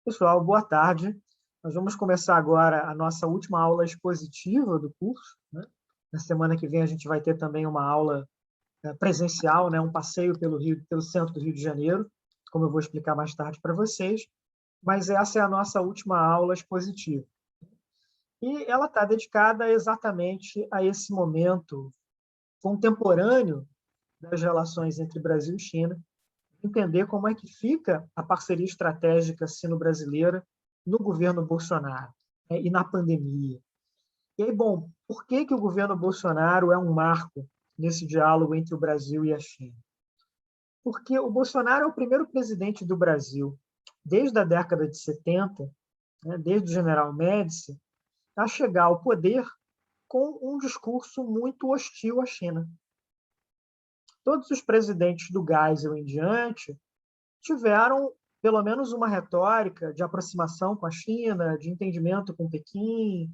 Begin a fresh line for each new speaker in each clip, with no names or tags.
Pessoal, boa tarde. Nós vamos começar agora a nossa última aula expositiva do curso, né? Na semana que vem a gente vai ter também uma aula presencial, né? Um passeio pelo centro do Rio de Janeiro, como eu vou explicar mais tarde para vocês. Mas essa é a nossa última aula expositiva. E ela está dedicada exatamente a esse momento contemporâneo das relações entre Brasil e China, entender como é que fica a parceria estratégica sino-brasileira no governo Bolsonaro, né, e na pandemia. E aí, bom, por que o governo Bolsonaro é um marco nesse diálogo entre o Brasil e a China? Porque o Bolsonaro é o primeiro presidente do Brasil, desde a década de 70, né, desde o general Médici, a chegar ao poder com um discurso muito hostil à China. Todos os presidentes do Geisel em diante tiveram pelo menos uma retórica de aproximação com a China, de entendimento com Pequim,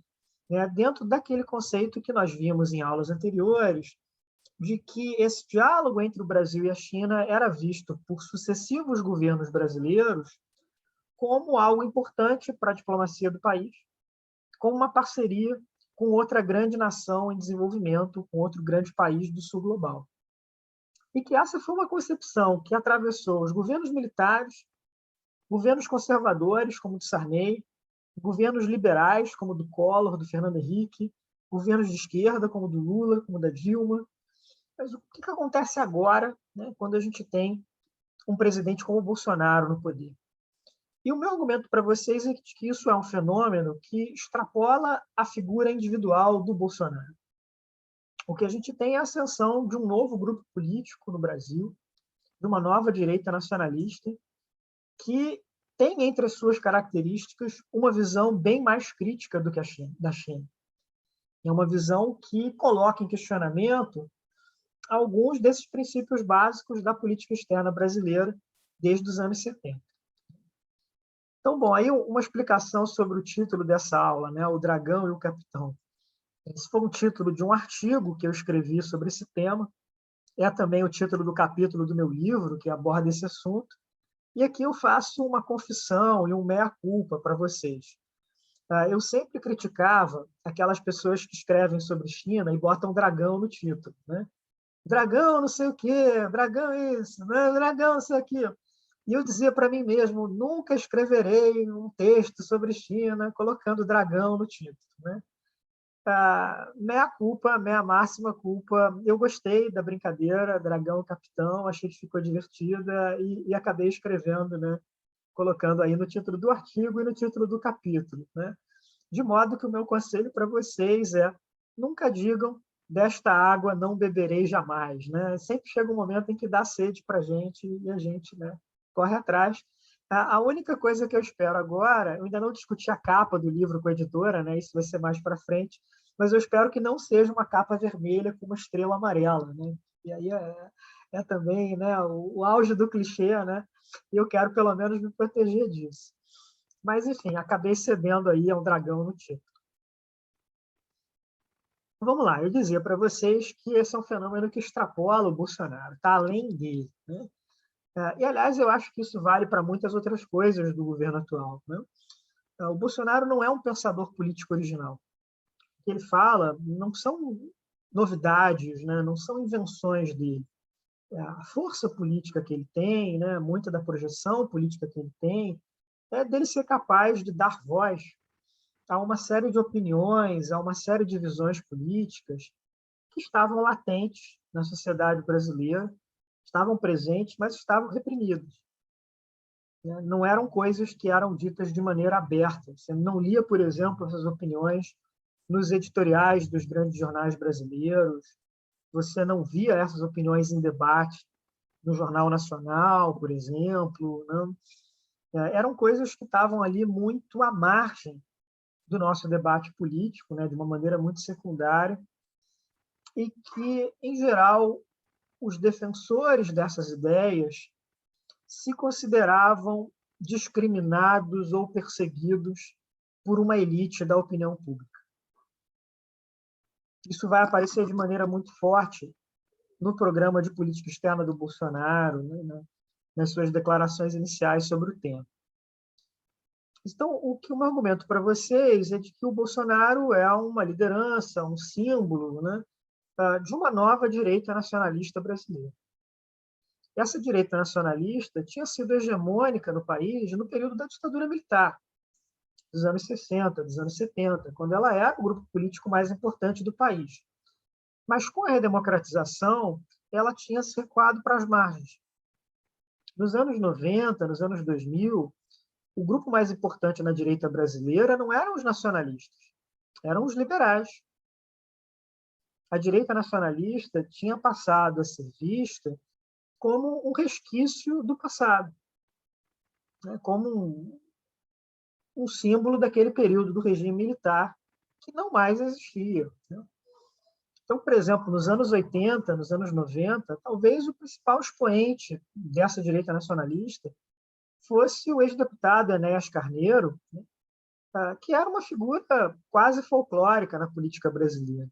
né, dentro daquele conceito que nós vimos em aulas anteriores, de que esse diálogo entre o Brasil e a China era visto por sucessivos governos brasileiros como algo importante para a diplomacia do país, como uma parceria com outra grande nação em desenvolvimento, com outro grande país do sul global. E que essa foi uma concepção que atravessou os governos militares, governos conservadores, como o de Sarney, governos liberais, como o do Collor, do Fernando Henrique, governos de esquerda, como o do Lula, como o da Dilma. Mas o que acontece agora, né, quando a gente tem um presidente como o Bolsonaro no poder? E o meu argumento para vocês é que isso é um fenômeno que extrapola a figura individual do Bolsonaro. O que a gente tem é a ascensão de um novo grupo político no Brasil, de uma nova direita nacionalista, que tem entre as suas características uma visão bem mais crítica do que da China. É uma visão que coloca em questionamento alguns desses princípios básicos da política externa brasileira desde os anos 70. Então, bom, aí uma explicação sobre o título dessa aula, né? O Dragão e o Capitão. Esse foi o título de um artigo que eu escrevi sobre esse tema. É também o título do capítulo do meu livro, que aborda esse assunto. E aqui eu faço uma confissão e um meia-culpa para vocês. Eu sempre criticava aquelas pessoas que escrevem sobre China e botam dragão no título, né? Dragão não sei o quê, dragão isso, né? Dragão não sei aquilo. E eu dizia para mim mesmo, nunca escreverei um texto sobre China colocando dragão no título, né? Meia culpa, meia máxima culpa. Eu gostei da brincadeira, Dragão Capitão, achei que ficou divertida e acabei escrevendo, né? Colocando aí no título do artigo e no título do capítulo, né? De modo que o meu conselho para vocês é: nunca digam desta água não beberei jamais, né? Sempre chega um momento em que dá sede para a gente e a gente, né, corre atrás. A única coisa que eu espero agora, eu ainda não discuti a capa do livro com a editora, né? Isso vai ser mais para frente, mas eu espero que não seja uma capa vermelha com uma estrela amarela, né? E aí é também, né, o auge do clichê, né? E eu quero pelo menos me proteger disso. Mas, enfim, acabei cedendo aí a um dragão no título. Vamos lá, eu dizia para vocês que esse é um fenômeno que extrapola o Bolsonaro, está além dele, né? E, aliás, eu acho que isso vale para muitas outras coisas do governo atual, né? O Bolsonaro não é um pensador político original. O que ele fala não são novidades, né? Não são invenções dele. A força política que ele tem, né? Muita da projeção política que ele tem, é dele ser capaz de dar voz a uma série de opiniões, a uma série de visões políticas que estavam latentes na sociedade brasileira, estavam presentes, mas estavam reprimidas. Não eram coisas que eram ditas de maneira aberta. Você não lia, por exemplo, essas opiniões nos editoriais dos grandes jornais brasileiros, você não via essas opiniões em debate no Jornal Nacional, por exemplo. Né? Eram coisas que estavam ali muito à margem do nosso debate político, né, de uma maneira muito secundária, e que, em geral, os defensores dessas ideias se consideravam discriminados ou perseguidos por uma elite da opinião pública. Isso vai aparecer de maneira muito forte no programa de política externa do Bolsonaro, né, nas suas declarações iniciais sobre o tema. Então, o que eu argumento para vocês é de que o Bolsonaro é uma liderança, um símbolo, né, de uma nova direita nacionalista brasileira. Essa direita nacionalista tinha sido hegemônica no país no período da ditadura militar, dos anos 60, dos anos 70, quando ela era o grupo político mais importante do país. Mas, com a redemocratização, ela tinha se recuado para as margens. Nos anos 90, nos anos 2000, o grupo mais importante na direita brasileira não eram os nacionalistas, eram os liberais. A direita nacionalista tinha passado a ser vista como um resquício do passado, né? Como um símbolo daquele período do regime militar que não mais existia, né? Então, por exemplo, nos anos 80, nos anos 90, talvez o principal expoente dessa direita nacionalista fosse o ex-deputado Enéas Carneiro, né, que era uma figura quase folclórica na política brasileira.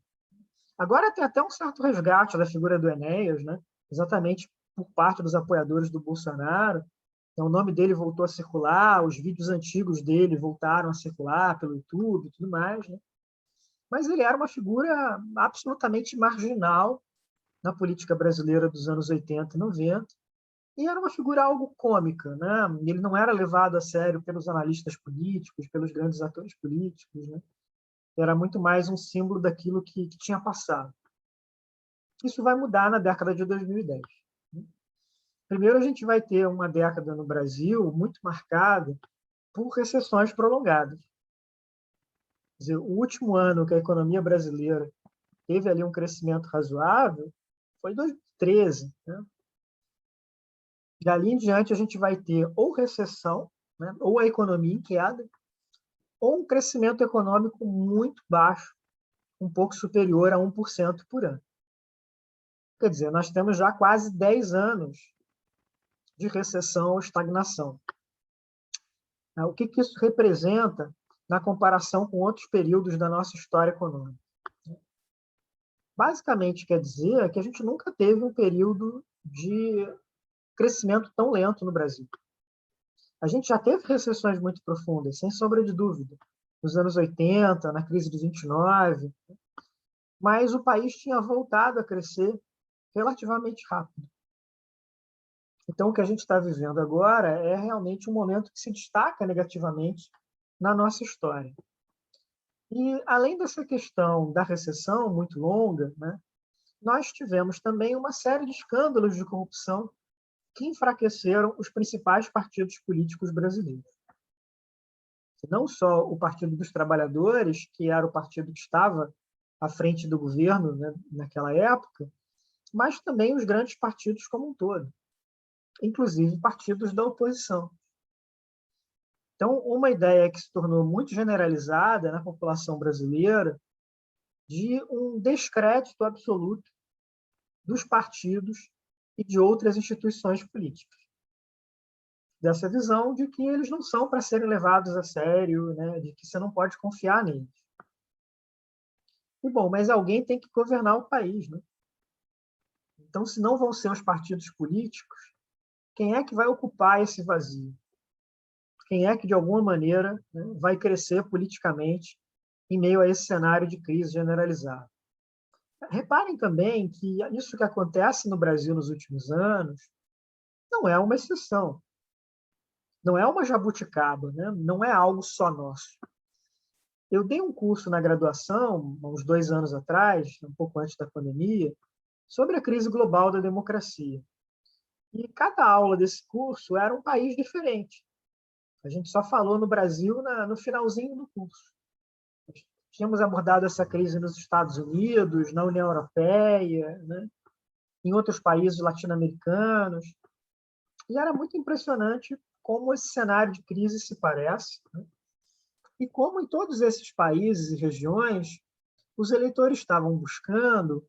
Agora tem até um certo resgate da figura do Enéas, né, exatamente por parte dos apoiadores do Bolsonaro. Então, o nome dele voltou a circular, os vídeos antigos dele voltaram a circular pelo YouTube e tudo mais, né? Mas ele era uma figura absolutamente marginal na política brasileira dos anos 80 e 90, e era uma figura algo cômica, né? Ele não era levado a sério pelos analistas políticos, pelos grandes atores políticos, né? Era muito mais um símbolo daquilo que tinha passado. Isso vai mudar na década de 2010. Primeiro, a gente vai ter uma década no Brasil muito marcada por recessões prolongadas. Quer dizer, o último ano que a economia brasileira teve ali um crescimento razoável foi 2013, né? Dali em diante, a gente vai ter ou recessão, né, ou a economia em queda, ou um crescimento econômico muito baixo, um pouco superior a 1% por ano. Quer dizer, nós temos já quase 10 anos de recessão ou estagnação. O que isso representa na comparação com outros períodos da nossa história econômica? Basicamente, quer dizer que a gente nunca teve um período de crescimento tão lento no Brasil. A gente já teve recessões muito profundas, sem sombra de dúvida, nos anos 80, na crise de 29, mas o país tinha voltado a crescer relativamente rápido. Então, o que a gente está vivendo agora é realmente um momento que se destaca negativamente na nossa história. E, além dessa questão da recessão muito longa, né, nós tivemos também uma série de escândalos de corrupção que enfraqueceram os principais partidos políticos brasileiros. Não só o Partido dos Trabalhadores, que era o partido que estava à frente do governo, né, naquela época, mas também os grandes partidos como um todo, inclusive partidos da oposição. Então, uma ideia que se tornou muito generalizada na população brasileira de um descrédito absoluto dos partidos e de outras instituições políticas. Dessa visão de que eles não são para serem levados a sério, né, de que você não pode confiar neles. E, bom, mas alguém tem que governar o país, né? Então, se não vão ser os partidos políticos, quem é que vai ocupar esse vazio? Quem é que, de alguma maneira, né, vai crescer politicamente em meio a esse cenário de crise generalizada? Reparem também que isso que acontece no Brasil nos últimos anos não é uma exceção, não é uma jabuticaba, né? Não é algo só nosso. Eu dei um curso na graduação, uns 2 anos atrás, um pouco antes da pandemia, sobre a crise global da democracia. E cada aula desse curso era um país diferente. A gente só falou no Brasil no finalzinho do curso. Tínhamos abordado essa crise nos Estados Unidos, na União Europeia, né, em outros países latino-americanos. E era muito impressionante como esse cenário de crise se parece, né, e como em todos esses países e regiões os eleitores estavam buscando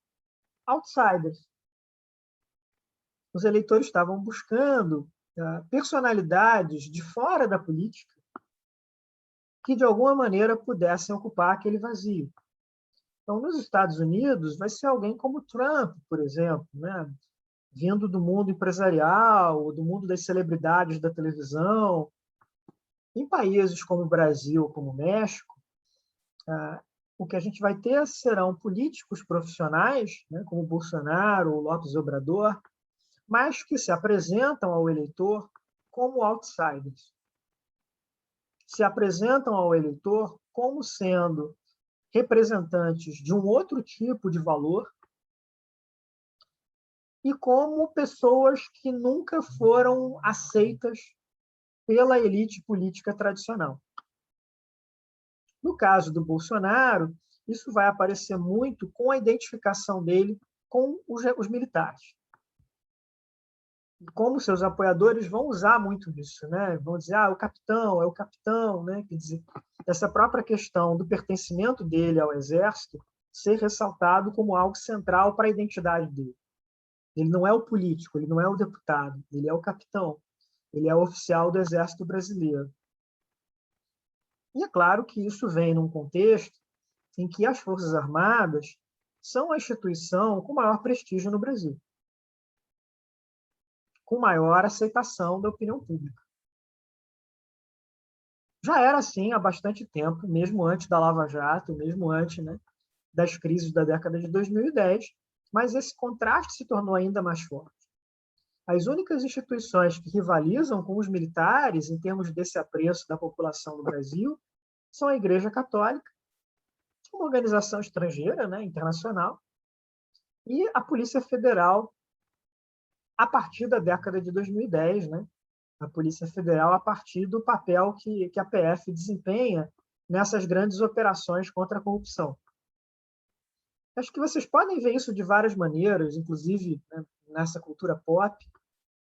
outsiders. Os eleitores estavam buscando personalidades de fora da política que, de alguma maneira, pudessem ocupar aquele vazio. Então, nos Estados Unidos, vai ser alguém como Trump, por exemplo, né, vindo do mundo empresarial, do mundo das celebridades da televisão, Em países como o Brasil, como o México, o que a gente vai ter serão políticos profissionais, né, como Bolsonaro ou López Obrador, mas que se apresentam ao eleitor como outsiders. Se apresentam ao eleitor como sendo representantes de um outro tipo de valor e como pessoas que nunca foram aceitas pela elite política tradicional. No caso do Bolsonaro, isso vai aparecer muito com a identificação dele com os militares. Como seus apoiadores vão usar muito isso, né? Vão dizer, é o capitão, né? Quer dizer, essa própria questão do pertencimento dele ao exército ser ressaltado como algo central para a identidade dele. Ele não é o político, ele não é o deputado, ele é o capitão, ele é o oficial do exército brasileiro. E é claro que isso vem num contexto em que as Forças Armadas são a instituição com maior prestígio no Brasil, com maior aceitação da opinião pública. Já era assim há bastante tempo, mesmo antes da Lava Jato, mesmo antes, né, das crises da década de 2010, mas esse contraste se tornou ainda mais forte. As únicas instituições que rivalizam com os militares em termos desse apreço da população no Brasil são a Igreja Católica, uma organização estrangeira, né, internacional, e a Polícia Federal, a partir da década de 2010, né, a Polícia Federal a partir do papel que a PF desempenha nessas grandes operações contra a corrupção. Acho que vocês podem ver isso de várias maneiras, inclusive, né, nessa cultura pop,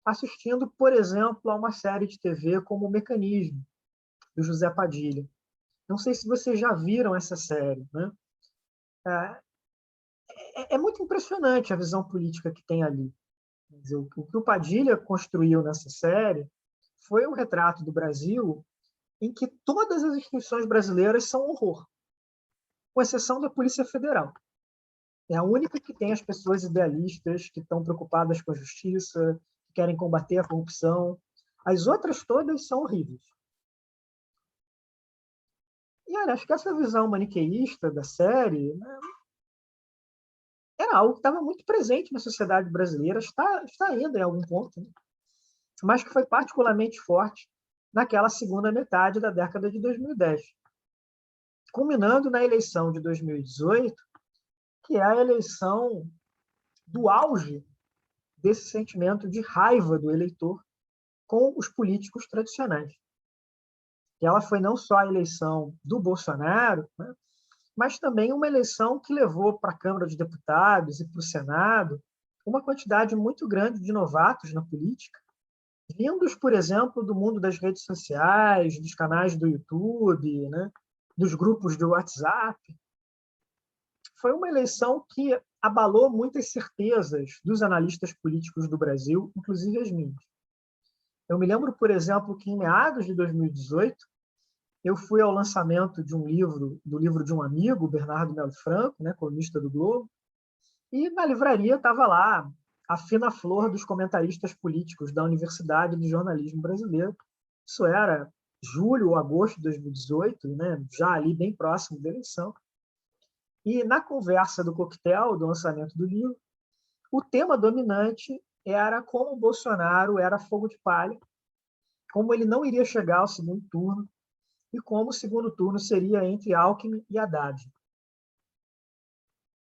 assistindo, por exemplo, a uma série de TV como O Mecanismo, do José Padilha. Não sei se vocês já viram essa série, né? É muito impressionante a visão política que tem ali. Quer dizer, o que o Padilha construiu nessa série foi um retrato do Brasil em que todas as instituições brasileiras são um horror, com exceção da Polícia Federal. É a única que tem as pessoas idealistas, que estão preocupadas com a justiça, que querem combater a corrupção. As outras todas são horríveis. E olha, acho que essa visão maniqueísta da série, né, era algo que estava muito presente na sociedade brasileira, está ainda em algum ponto, né? Mas que foi particularmente forte naquela segunda metade da década de 2010, culminando na eleição de 2018, que é a eleição do auge desse sentimento de raiva do eleitor com os políticos tradicionais. E ela foi não só a eleição do Bolsonaro, né, mas também uma eleição que levou para a Câmara dos Deputados e para o Senado uma quantidade muito grande de novatos na política, vindos, por exemplo, do mundo das redes sociais, dos canais do YouTube, né, dos grupos do WhatsApp. Foi uma eleição que abalou muitas certezas dos analistas políticos do Brasil, inclusive as minhas. Eu me lembro, por exemplo, que em meados de 2018, eu fui ao lançamento de um livro, do livro de um amigo, Bernardo Melo Franco, né, colunista do Globo, e na livraria estava lá a fina flor dos comentaristas políticos da Universidade de Jornalismo Brasileiro. Isso era julho ou agosto de 2018, né, já ali bem próximo da eleição. E na conversa do coquetel, do lançamento do livro, o tema dominante era como o Bolsonaro era fogo de palha, como ele não iria chegar ao segundo turno e como o segundo turno seria entre Alckmin e Haddad.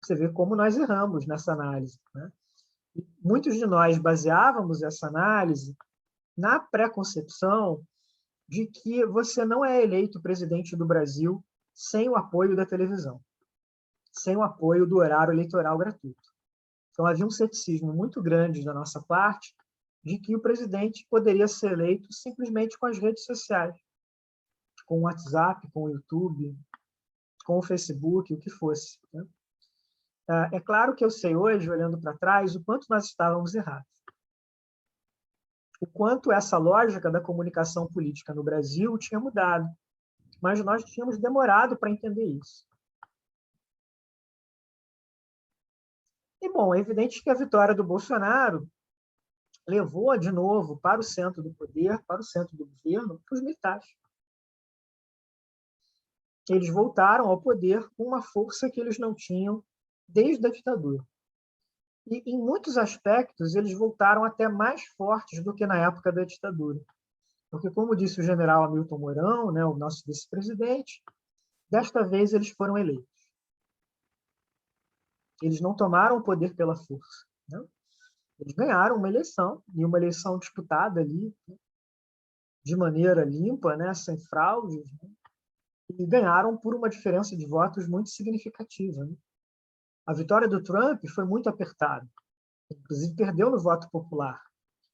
Você vê como nós erramos nessa análise, né? E muitos de nós baseávamos essa análise na preconcepção de que você não é eleito presidente do Brasil sem o apoio da televisão, sem o apoio do horário eleitoral gratuito. Então, havia um ceticismo muito grande da nossa parte de que o presidente poderia ser eleito simplesmente com as redes sociais, com o WhatsApp, com o YouTube, com o Facebook, o que fosse, né? É claro que eu sei hoje, olhando para trás, o quanto nós estávamos errados. O quanto essa lógica da comunicação política no Brasil tinha mudado, mas nós tínhamos demorado para entender isso. E, bom, é evidente que a vitória do Bolsonaro levou, de novo, para o centro do poder, para o centro do governo, os militares. eles voltaram ao poder com uma força que eles não tinham desde a ditadura. E, em muitos aspectos, eles voltaram até mais fortes do que na época da ditadura. Porque, como disse o general Hamilton Mourão, né, o nosso vice-presidente, desta vez eles foram eleitos. Eles não tomaram o poder pela força, né? Eles ganharam uma eleição, e uma eleição disputada ali, né, de maneira limpa, né, sem fraudes, né, e ganharam por uma diferença de votos muito significativa, né? A vitória do Trump foi muito apertada, inclusive perdeu no voto popular.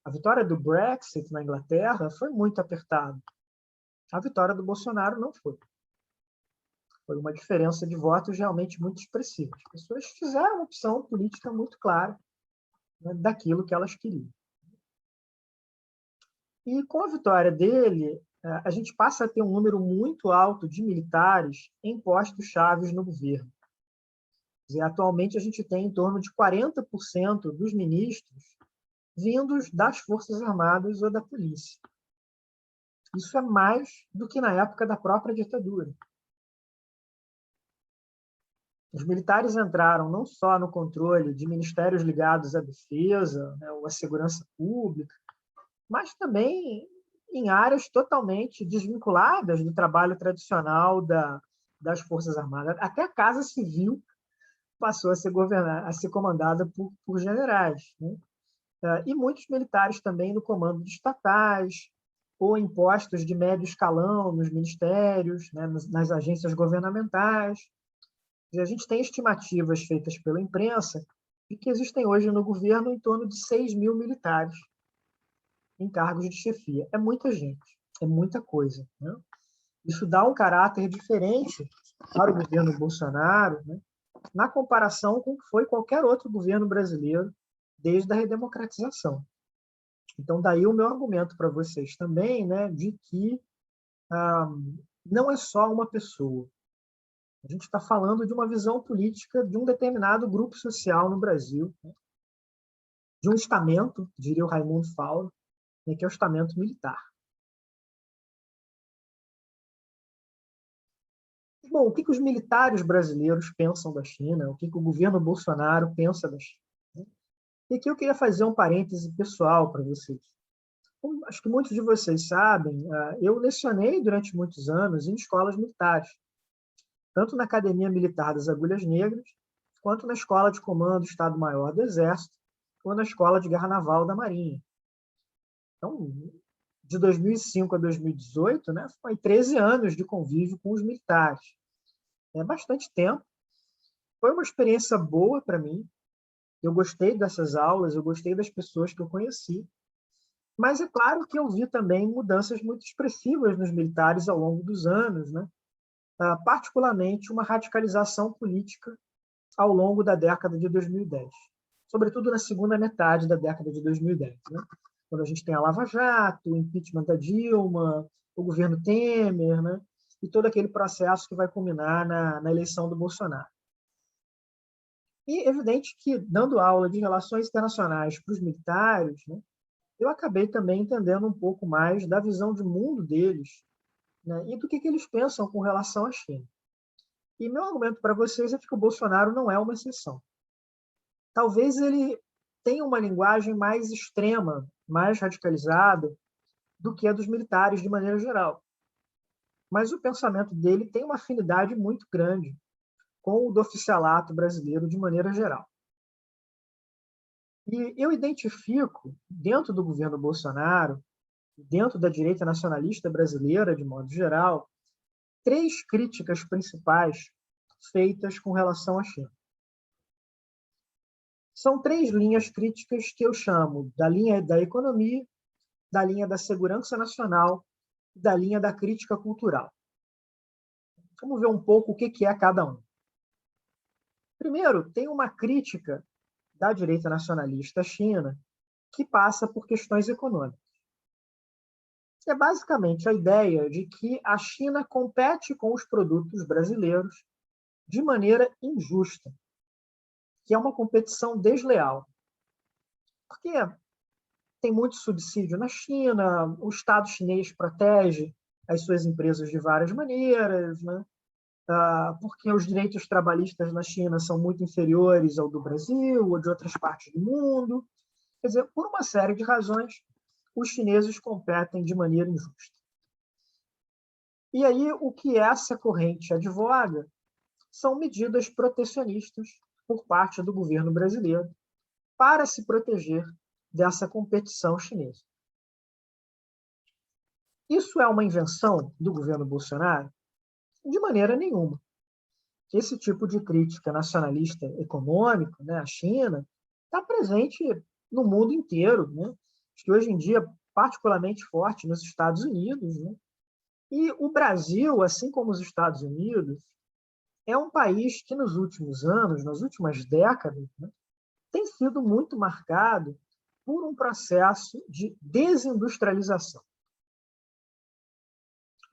A vitória do Brexit na Inglaterra foi muito apertada. A vitória do Bolsonaro não foi. Foi uma diferença de votos realmente muito expressiva. As pessoas fizeram uma opção política muito clara, né, daquilo que elas queriam. E com a vitória dele, a gente passa a ter um número muito alto de militares em postos chaves no governo. Quer dizer, atualmente, a gente tem em torno de 40% dos ministros vindos das Forças Armadas ou da polícia. Isso é mais do que na época da própria ditadura. Os militares entraram não só no controle de ministérios ligados à defesa, né, ou à segurança pública, mas também em áreas totalmente desvinculadas do trabalho tradicional das Forças Armadas. Até a Casa Civil passou a ser comandada por generais, né? E muitos militares também no comando de estatais ou em postos de médio escalão nos ministérios, né, nas agências governamentais. E a gente tem estimativas feitas pela imprensa de que existem hoje no governo em torno de 6 mil militares em cargos de chefia. É muita gente, é muita coisa, né? Isso dá um caráter diferente para o governo Bolsonaro, né, na comparação com o que foi qualquer outro governo brasileiro desde a redemocratização. Então, daí o meu argumento para vocês também, né, de que não é só uma pessoa. A gente está falando de uma visão política de um determinado grupo social no Brasil, né, de um estamento, diria o Raimundo Fauro, né, que é o estamento militar. Bom, o que os militares brasileiros pensam da China? O que o governo Bolsonaro pensa da China? E aqui eu queria fazer um parêntese pessoal para vocês. Como acho que muitos de vocês sabem, eu lecionei durante muitos anos em escolas militares, tanto na Academia Militar das Agulhas Negras, quanto na Escola de Comando do Estado-Maior do Exército, ou na Escola de Guerra Naval da Marinha. Então, de 2005 a 2018, né, foi 13 anos de convívio com os militares. É bastante tempo. Foi uma experiência boa para mim. Eu gostei dessas aulas, eu gostei das pessoas que eu conheci. Mas é claro que eu vi também mudanças muito expressivas nos militares ao longo dos anos, né? Particularmente uma radicalização política ao longo da década de 2010, sobretudo na segunda metade da década de 2010, né? Quando a gente tem a Lava Jato, o impeachment da Dilma, o governo Temer, né? E todo aquele processo que vai culminar na eleição do Bolsonaro. E é evidente que, dando aula de relações internacionais para os militares, né, eu acabei também entendendo um pouco mais da visão de mundo deles, né, e do que eles pensam com relação à China. E meu argumento para vocês é que o Bolsonaro não é uma exceção. Talvez ele tenha uma linguagem mais extrema, mais radicalizada do que a dos militares de maneira geral. Mas o pensamento dele tem uma afinidade muito grande com o do oficialato brasileiro de maneira geral. E eu identifico, dentro do governo Bolsonaro, dentro da direita nacionalista brasileira, de modo geral, 3 críticas principais feitas com relação à China. São 3 linhas críticas que eu chamo da linha da economia, da linha da segurança nacional e da linha da crítica cultural. Vamos ver um pouco o que é cada um. Primeiro, tem uma crítica da direita nacionalista à China que passa por questões econômicas. É basicamente a ideia de que a China compete com os produtos brasileiros de maneira injusta, que é uma competição desleal. Porque tem muito subsídio na China, o Estado chinês protege as suas empresas de várias maneiras, né? porque os direitos trabalhistas na China são muito inferiores ao do Brasil ou de outras partes do mundo. Quer dizer, por uma série de razões, os chineses competem de maneira injusta. E aí, o que essa corrente advoga são medidas protecionistas por parte do governo brasileiro para se proteger dessa competição chinesa. Isso é uma invenção do governo Bolsonaro? De maneira nenhuma. Esse tipo de crítica nacionalista econômica, né, à China, está presente no mundo inteiro, né? Acho que hoje em dia particularmente forte nos Estados Unidos, né? E o Brasil, assim como os Estados Unidos, é um país que nos últimos anos, nas últimas décadas, né, tem sido muito marcado por um processo de desindustrialização,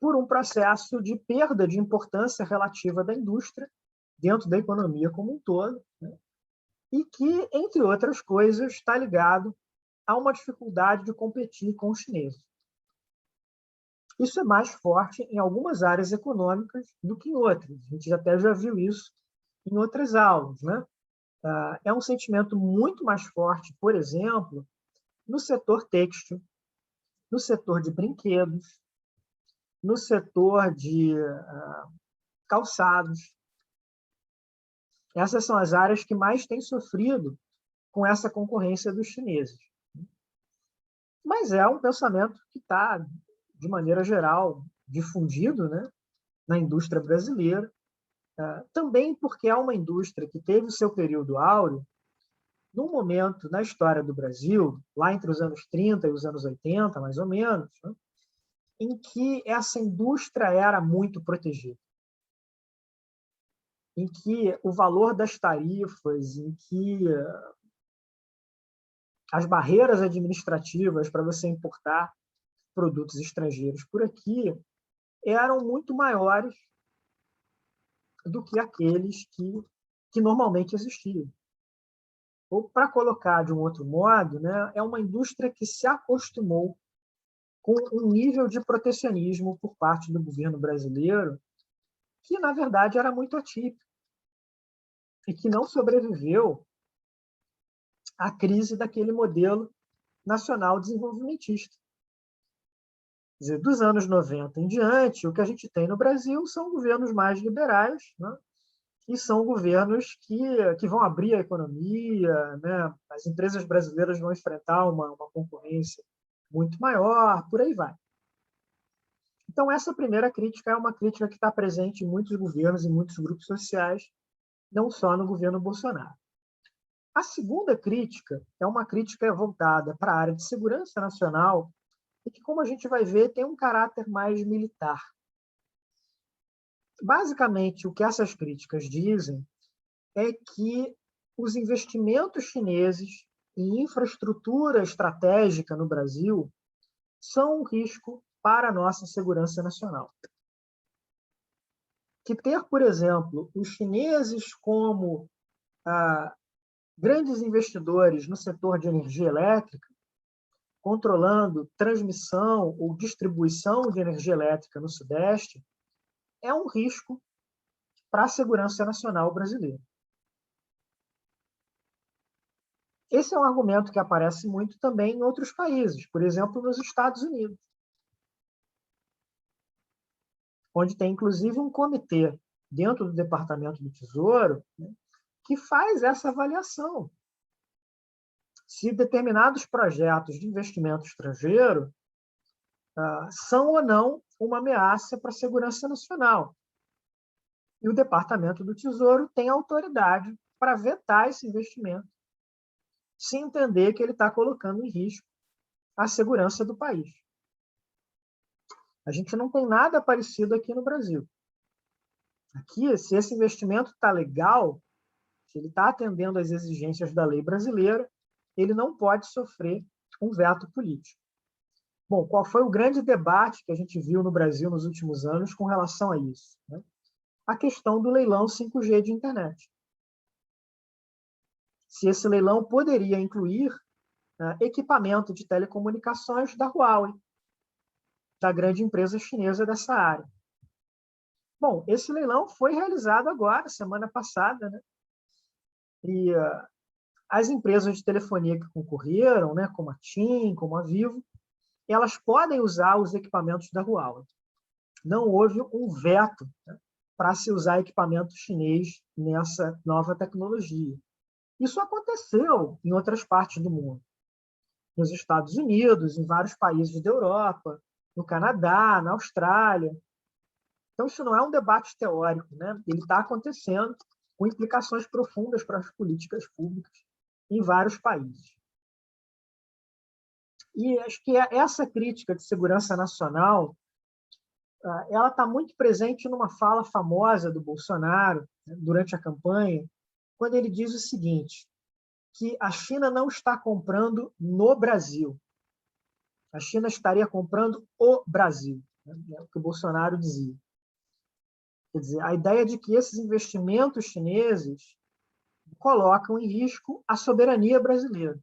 por um processo de perda de importância relativa da indústria dentro da economia como um todo, né? E que, entre outras coisas, está ligado a uma dificuldade de competir com os chineses. Isso é mais forte em algumas áreas econômicas do que em outras. A gente até já viu isso em outras aulas, né? É um sentimento muito mais forte, por exemplo, no setor têxtil, no setor de brinquedos, no setor de calçados. Essas são as áreas que mais têm sofrido com essa concorrência dos chineses. Mas é um pensamento que está, de maneira geral, difundido, né, na indústria brasileira, também porque é uma indústria que teve o seu período áureo num momento na história do Brasil, lá entre os anos 30 e os anos 80, mais ou menos, né, em que essa indústria era muito protegida, em que o valor das tarifas, em que as barreiras administrativas para você importar produtos estrangeiros por aqui eram muito maiores do que aqueles que normalmente existiam. Ou, para colocar de um outro modo, né, é uma indústria que se acostumou com um nível de protecionismo por parte do governo brasileiro que, na verdade, era muito atípico e que não sobreviveu à crise daquele modelo nacional desenvolvimentista. Quer dizer, dos anos 90 em diante, o que a gente tem no Brasil são governos mais liberais, né? E são governos que vão abrir a economia, né? As empresas brasileiras vão enfrentar uma concorrência muito maior, por aí vai. Então, essa primeira crítica é uma crítica que está presente em muitos governos e muitos grupos sociais, não só no governo Bolsonaro. A segunda crítica é uma crítica voltada para a área de segurança nacional e que, como a gente vai ver, tem um caráter mais militar. Basicamente, o que essas críticas dizem é que os investimentos chineses em infraestrutura estratégica no Brasil são um risco para a nossa segurança nacional. Que ter, por exemplo, os chineses como grandes investidores no setor de energia elétrica, controlando transmissão ou distribuição de energia elétrica no Sudeste, é um risco para a segurança nacional brasileira. Esse é um argumento que aparece muito também em outros países, por exemplo, nos Estados Unidos, onde tem, inclusive, um comitê dentro do Departamento do Tesouro, né, que faz essa avaliação. Se determinados projetos de investimento estrangeiro são ou não uma ameaça para a segurança nacional. E o Departamento do Tesouro tem autoridade para vetar esse investimento, se entender que ele está colocando em risco a segurança do país. A gente não tem nada parecido aqui no Brasil. Aqui, se esse investimento está legal, se ele está atendendo às exigências da lei brasileira, ele não pode sofrer um veto político. Bom, qual foi o grande debate que a gente viu no Brasil nos últimos anos com relação a isso, né? A questão do leilão 5G de internet. Se esse leilão poderia incluir equipamento de telecomunicações da Huawei, da grande empresa chinesa dessa área. Bom, esse leilão foi realizado agora, semana passada, né? E as empresas de telefonia que concorreram, né, como a TIM, como a Vivo, elas podem usar os equipamentos da Huawei. Não houve um veto, né, para se usar equipamento chinês nessa nova tecnologia. Isso aconteceu em outras partes do mundo, nos Estados Unidos, em vários países da Europa, no Canadá, na Austrália. Então, isso não é um debate teórico, né? Ele está acontecendo com implicações profundas para as políticas públicas em vários países. E acho que essa crítica de segurança nacional ela está muito presente numa fala famosa do Bolsonaro, né, durante a campanha, quando ele diz o seguinte, que a China não está comprando no Brasil. A China estaria comprando o Brasil, né, é o que o Bolsonaro dizia. Quer dizer, a ideia de que esses investimentos chineses colocam em risco a soberania brasileira,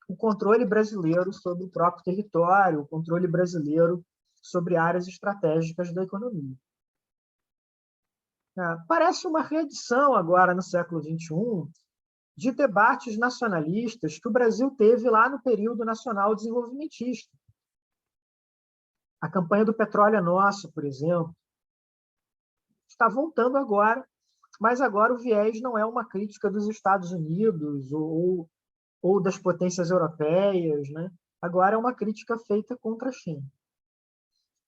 o controle brasileiro sobre o próprio território, o controle brasileiro sobre áreas estratégicas da economia. Parece uma reedição agora, no século XXI, de debates nacionalistas que o Brasil teve lá no período nacional desenvolvimentista. A campanha do Petróleo é Nosso, por exemplo, está voltando agora, mas agora o viés não é uma crítica dos Estados Unidos ou das potências europeias, né? Agora é uma crítica feita contra a China.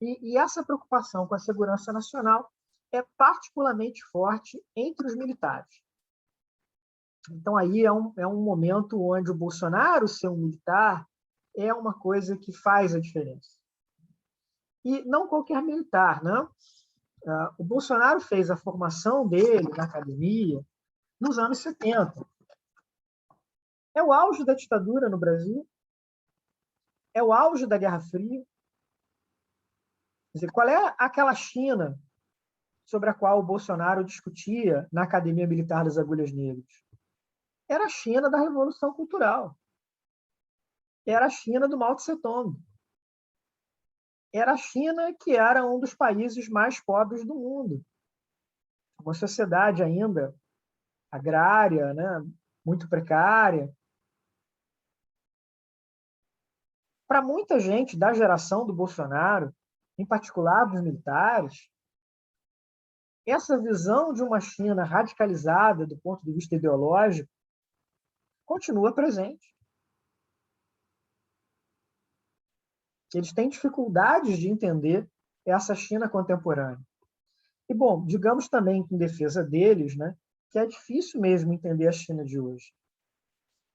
E essa preocupação com a segurança nacional é particularmente forte entre os militares. Então, aí é um momento onde o Bolsonaro ser um militar é uma coisa que faz a diferença. E não qualquer militar, não. O Bolsonaro fez a formação dele na academia nos anos 70. É o auge da ditadura no Brasil, é o auge da Guerra Fria. Quer dizer, qual é aquela China sobre a qual o Bolsonaro discutia na Academia Militar das Agulhas Negras? Era a China da Revolução Cultural. Era a China do Mao Tse-tung. Era a China que era um dos países mais pobres do mundo. Uma sociedade ainda agrária, né, muito precária. Para muita gente da geração do Bolsonaro, em particular dos militares, essa visão de uma China radicalizada do ponto de vista ideológico continua presente. Eles têm dificuldades de entender essa China contemporânea. E, bom, digamos também, em defesa deles, né, que é difícil mesmo entender a China de hoje.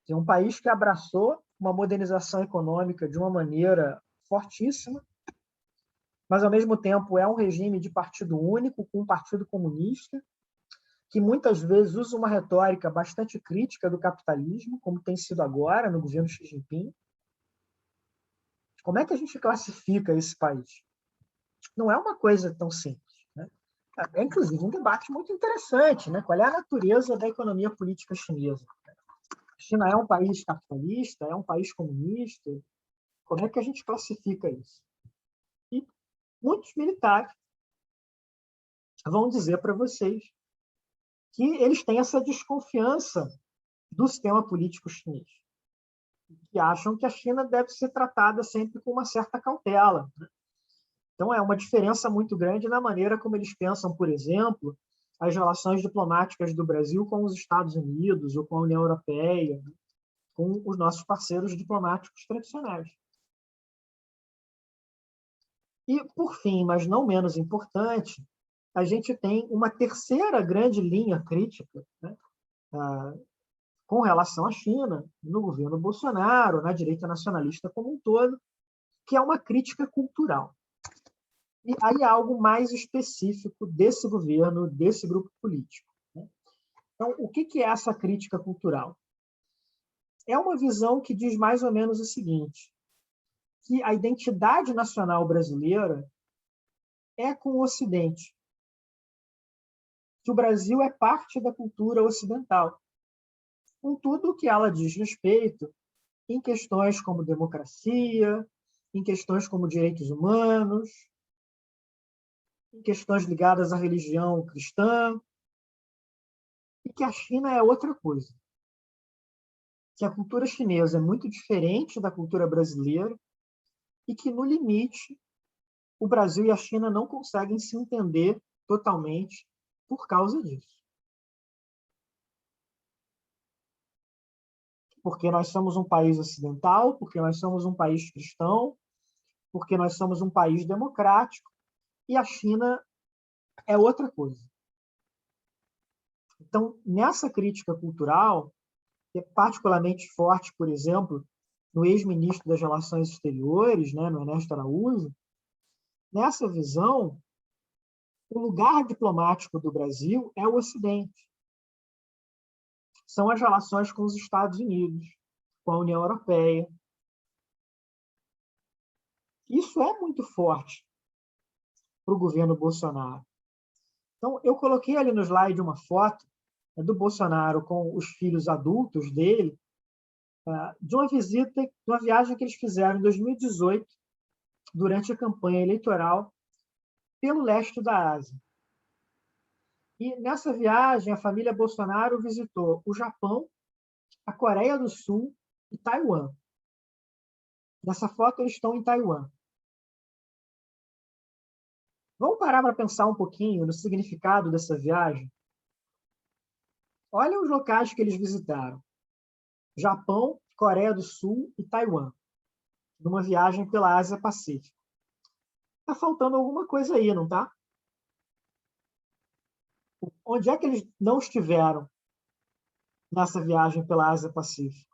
É um país que abraçou uma modernização econômica de uma maneira fortíssima, mas, ao mesmo tempo, é um regime de partido único, com um partido comunista, que muitas vezes usa uma retórica bastante crítica do capitalismo, como tem sido agora no governo Xi Jinping. Como é que a gente classifica esse país? Não é uma coisa tão simples, né? É, inclusive, um debate muito interessante, né? Qual é a natureza da economia política chinesa? A China é um país capitalista? É um país comunista? Como é que a gente classifica isso? E muitos militares vão dizer para vocês que eles têm essa desconfiança do sistema político chinês, que acham que a China deve ser tratada sempre com uma certa cautela, né? Então, é uma diferença muito grande na maneira como eles pensam, por exemplo, as relações diplomáticas do Brasil com os Estados Unidos ou com a União Europeia, com os nossos parceiros diplomáticos tradicionais. E, por fim, mas não menos importante, a gente tem uma terceira grande linha crítica, né, com relação à China, no governo Bolsonaro, na direita nacionalista como um todo, que é uma crítica cultural. E aí há algo mais específico desse governo, desse grupo político, né? Então, o que é essa crítica cultural? É uma visão que diz mais ou menos o seguinte, que a identidade nacional brasileira é com o Ocidente, que o Brasil é parte da cultura ocidental, com tudo o que ela diz respeito em questões como democracia, em questões como direitos humanos. em questões ligadas à religião cristã, e que a China é outra coisa, que a cultura chinesa é muito diferente da cultura brasileira e que, no limite, o Brasil e a China não conseguem se entender totalmente por causa disso. Porque nós somos um país ocidental, porque nós somos um país cristão, porque nós somos um país democrático, e a China é outra coisa. Então, nessa crítica cultural, que é particularmente forte, por exemplo, no ex-ministro das Relações Exteriores, né, no Ernesto Araújo, nessa visão, o lugar diplomático do Brasil é o Ocidente. São as relações com os Estados Unidos, com a União Europeia. Isso é muito forte para o governo Bolsonaro. Então, eu coloquei ali no slide uma foto do Bolsonaro com os filhos adultos dele, de uma visita, de uma viagem que eles fizeram em 2018, durante a campanha eleitoral, pelo leste da Ásia. E nessa viagem, a família Bolsonaro visitou o Japão, a Coreia do Sul e Taiwan. Nessa foto, eles estão em Taiwan. Vamos parar para pensar um pouquinho no significado dessa viagem? Olha os locais que eles visitaram: Japão, Coreia do Sul e Taiwan, numa viagem pela Ásia Pacífica. Está faltando alguma coisa aí, não está? Onde é que eles não estiveram nessa viagem pela Ásia Pacífica?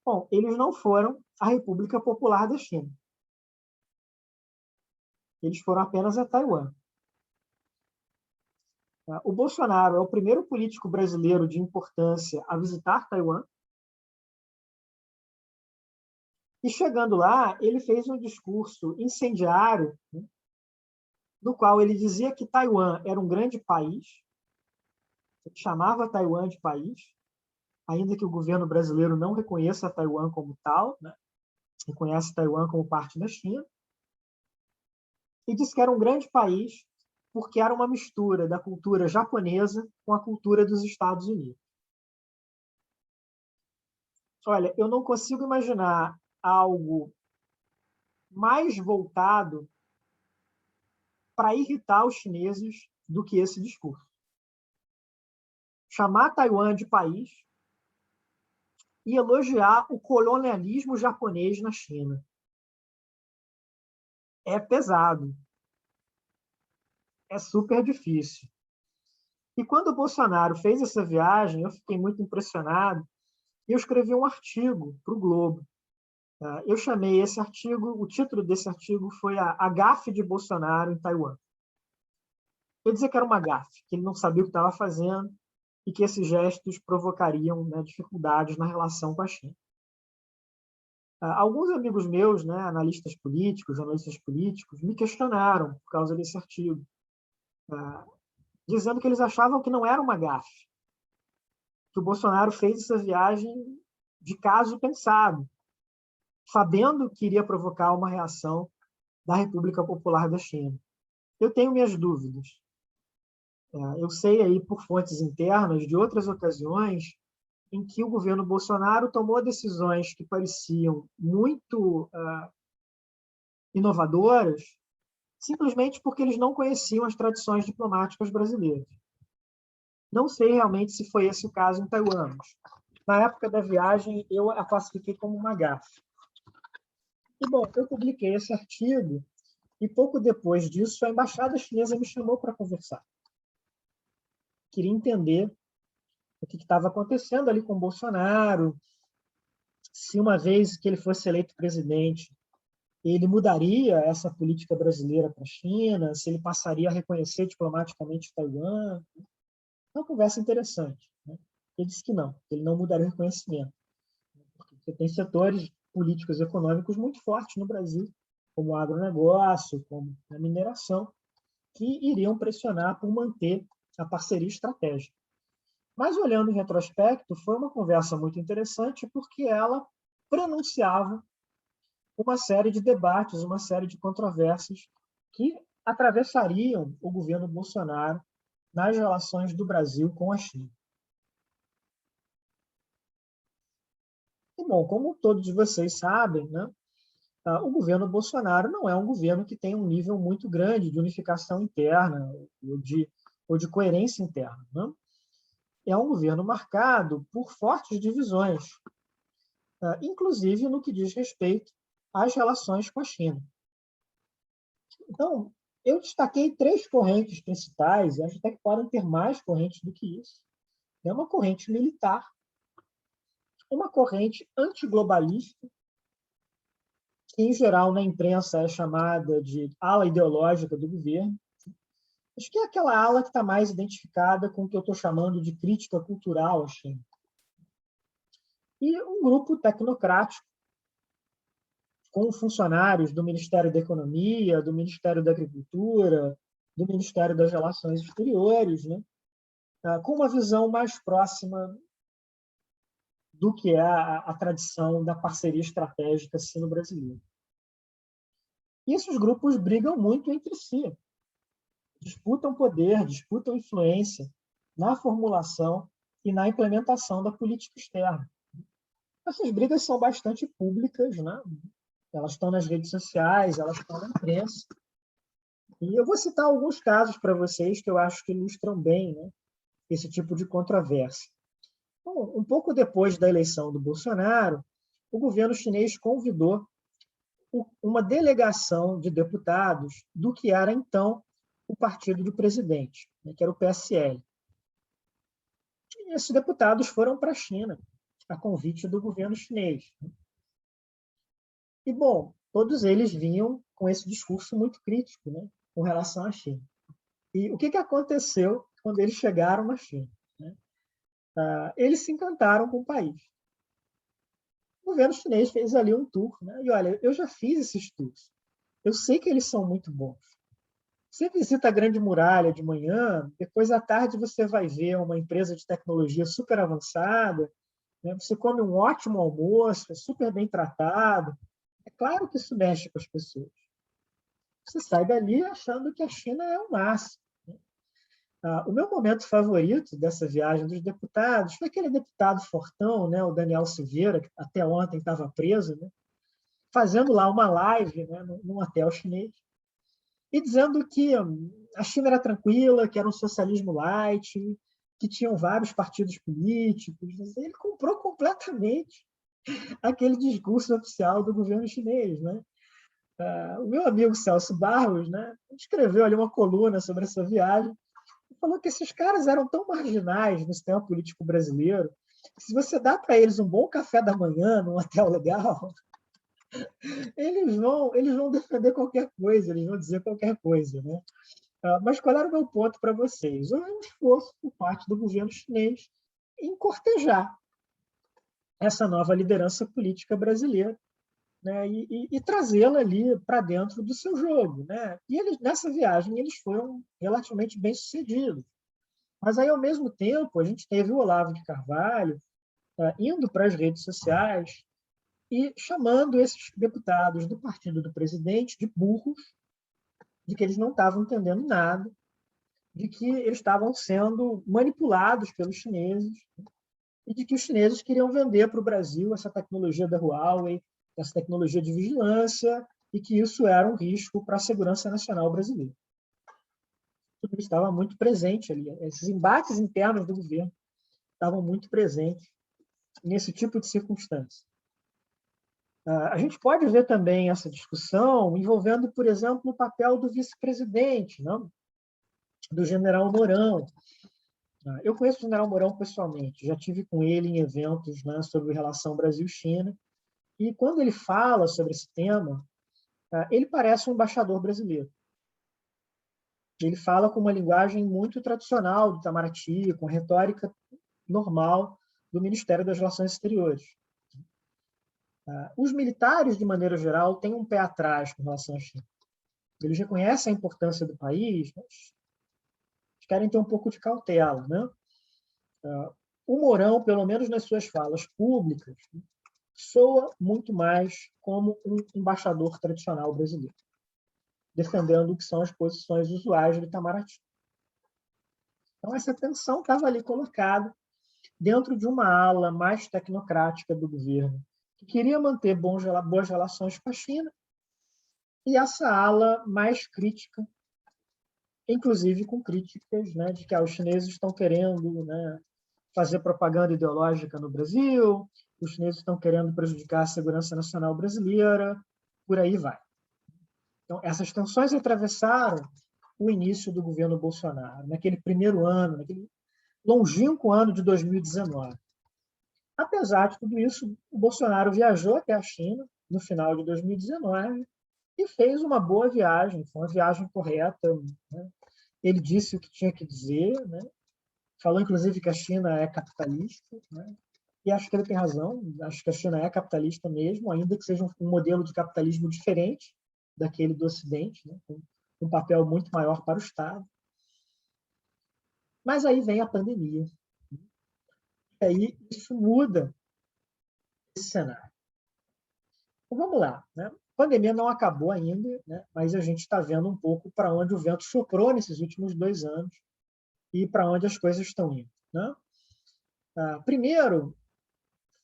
Bom, eles não foram à República Popular da China. Eles foram apenas a Taiwan. O Bolsonaro é o primeiro político brasileiro de importância a visitar Taiwan. E chegando lá, ele fez um discurso incendiário, né, no qual ele dizia que Taiwan era um grande país, ele chamava Taiwan de país, ainda que o governo brasileiro não reconheça Taiwan como tal, né, reconhece Taiwan como parte da China, e disse que era um grande país porque era uma mistura da cultura japonesa com a cultura dos Estados Unidos. Olha, eu não consigo imaginar algo mais voltado para irritar os chineses do que esse discurso. Chamar Taiwan de país e elogiar o colonialismo japonês na China. É pesado. É super difícil. E quando o Bolsonaro fez essa viagem, eu fiquei muito impressionado e eu escrevi um artigo para o Globo. Eu chamei esse artigo, o título desse artigo foi a gafe de Bolsonaro em Taiwan. Eu dizia que era uma gafe, que ele não sabia o que estava fazendo e que esses gestos provocariam, né, dificuldades na relação com a China. Alguns amigos meus, né, analistas políticos, jornalistas políticos, me questionaram por causa desse artigo, dizendo que eles achavam que não era uma gafe, que o Bolsonaro fez essa viagem de caso pensado, sabendo que iria provocar uma reação da República Popular da China. Eu tenho minhas dúvidas. Eu sei aí por fontes internas de outras ocasiões em que o governo Bolsonaro tomou decisões que pareciam muito inovadoras, simplesmente porque eles não conheciam as tradições diplomáticas brasileiras. Não sei realmente se foi esse o caso em Taiwan. Na época da viagem, eu a classifiquei como uma gafe. E, bom, eu publiquei esse artigo e pouco depois disso, a embaixada chinesa me chamou para conversar. Queria entender o que estava acontecendo ali com o Bolsonaro, se uma vez que ele fosse eleito presidente, ele mudaria essa política brasileira para a China, se ele passaria a reconhecer diplomaticamente Taiwan. Uma conversa interessante, né? Ele disse que não, ele não mudaria o reconhecimento. Porque você tem setores políticos e econômicos muito fortes no Brasil, como o agronegócio, como a mineração, que iriam pressionar por manter a parceria estratégica. Mas, olhando em retrospecto, foi uma conversa muito interessante porque ela prenunciava uma série de debates, uma série de controvérsias que atravessariam o governo Bolsonaro nas relações do Brasil com a China. E, bom, como todos vocês sabem, né, o governo Bolsonaro não é um governo que tem um nível muito grande de unificação interna ou de coerência interna. Né? É um governo marcado por fortes divisões, inclusive no que diz respeito às relações com a China. Então, eu destaquei 3 correntes principais, acho até que podem ter mais correntes do que isso. É uma corrente militar, uma corrente antiglobalista, que em geral na imprensa é chamada de ala ideológica do governo. Acho que é aquela ala que está mais identificada com o que eu estou chamando de crítica cultural à China. E um grupo tecnocrático, com funcionários do Ministério da Economia, do Ministério da Agricultura, do Ministério das Relações Exteriores, né? Com uma visão mais próxima do que é a tradição da parceria estratégica sino-brasileira. E esses grupos brigam muito entre si, disputam poder, disputam influência na formulação e na implementação da política externa. Essas brigas são bastante públicas, né? Elas estão nas redes sociais, elas estão na imprensa. E eu vou citar alguns casos para vocês que eu acho que ilustram bem, né, esse tipo de controvérsia. Bom, um pouco depois da eleição do Bolsonaro, o governo chinês convidou uma delegação de deputados do que era, então, o partido do presidente, né, que era o PSL. E esses deputados foram para a China, a convite do governo chinês. E, bom, todos eles vinham com esse discurso muito crítico, né, com relação à China. E o que aconteceu quando eles chegaram na China? Né? Eles se encantaram com o país. O governo chinês fez ali um tour, né? E olha, eu já fiz esses tours. Eu sei que eles são muito bons. Você visita a Grande Muralha de manhã, depois à tarde você vai ver uma empresa de tecnologia super avançada, né? Você come um ótimo almoço, é super bem tratado. É claro que isso mexe com as pessoas. Você sai dali achando que a China é o máximo. O meu momento favorito dessa viagem dos deputados foi aquele deputado fortão, né, o Daniel Silveira, que até ontem estava preso, né, fazendo lá uma live, né, num hotel chinês, e dizendo que a China era tranquila, que era um socialismo light, que tinham vários partidos políticos. Ele comprou completamente aquele discurso oficial do governo chinês. Né? O meu amigo Celso Barros, né, escreveu ali uma coluna sobre essa viagem, falou que esses caras eram tão marginais no sistema político brasileiro que se você dá para eles um bom café da manhã num hotel legal, eles vão defender qualquer coisa, eles vão dizer qualquer coisa. Né? Mas qual era o meu ponto para vocês? Houve um esforço por parte do governo chinês em cortejar essa nova liderança política brasileira, né, e trazê-la ali para dentro do seu jogo. Né? E eles, nessa viagem eles foram relativamente bem-sucedidos. Mas aí, ao mesmo tempo, a gente teve o Olavo de Carvalho indo para as redes sociais e chamando esses deputados do partido do presidente de burros, de que eles não estavam entendendo nada, de que eles estavam sendo manipulados pelos chineses e de que os chineses queriam vender para o Brasil essa tecnologia da Huawei, essa tecnologia de vigilância, e que isso era um risco para a segurança nacional brasileira. Tudo estava muito presente ali. Esses embates internos do governo estavam muito presentes nesse tipo de circunstância. A gente pode ver também essa discussão envolvendo, por exemplo, o papel do vice-presidente, não? Do general Mourão. Eu conheço o general Mourão pessoalmente, já tive com ele em eventos, né, sobre relação Brasil-China, e quando ele fala sobre esse tema, ele parece um embaixador brasileiro. Ele fala com uma linguagem muito tradicional do Itamaraty, com retórica normal do Ministério das Relações Exteriores. Os militares, de maneira geral, têm um pé atrás com relação à China. Eles reconhecem a importância do país, mas querem ter um pouco de cautela. Né? O Mourão, pelo menos nas suas falas públicas, soa muito mais como um embaixador tradicional brasileiro. defendendo o que são as posições usuais do Itamaraty. Então, essa tensão estava ali colocada dentro de uma ala mais tecnocrática do governo, que queria manter boas relações com a China, e essa ala mais crítica, inclusive com críticas, né, de que os chineses estão querendo, né, fazer propaganda ideológica no Brasil, os chineses estão querendo prejudicar a segurança nacional brasileira, por aí vai. Então, essas tensões atravessaram o início do governo Bolsonaro, naquele primeiro ano, naquele longínquo ano de 2019. Apesar de tudo isso, o Bolsonaro viajou até a China no final de 2019 e fez uma boa viagem, foi uma viagem correta, né? Ele disse o que tinha que dizer, né? Falou, inclusive, que a China é capitalista, né? E acho que ele tem razão, acho que a China é capitalista mesmo, ainda que seja um modelo de capitalismo diferente daquele do Ocidente, né? Com um papel muito maior para o Estado. Mas aí vem a pandemia. E aí isso muda esse cenário. Então, vamos lá. Né? A pandemia não acabou ainda, né? Mas a gente está vendo um pouco para onde o vento soprou nesses últimos 2 anos e para onde as coisas estão indo. Né? Primeiro,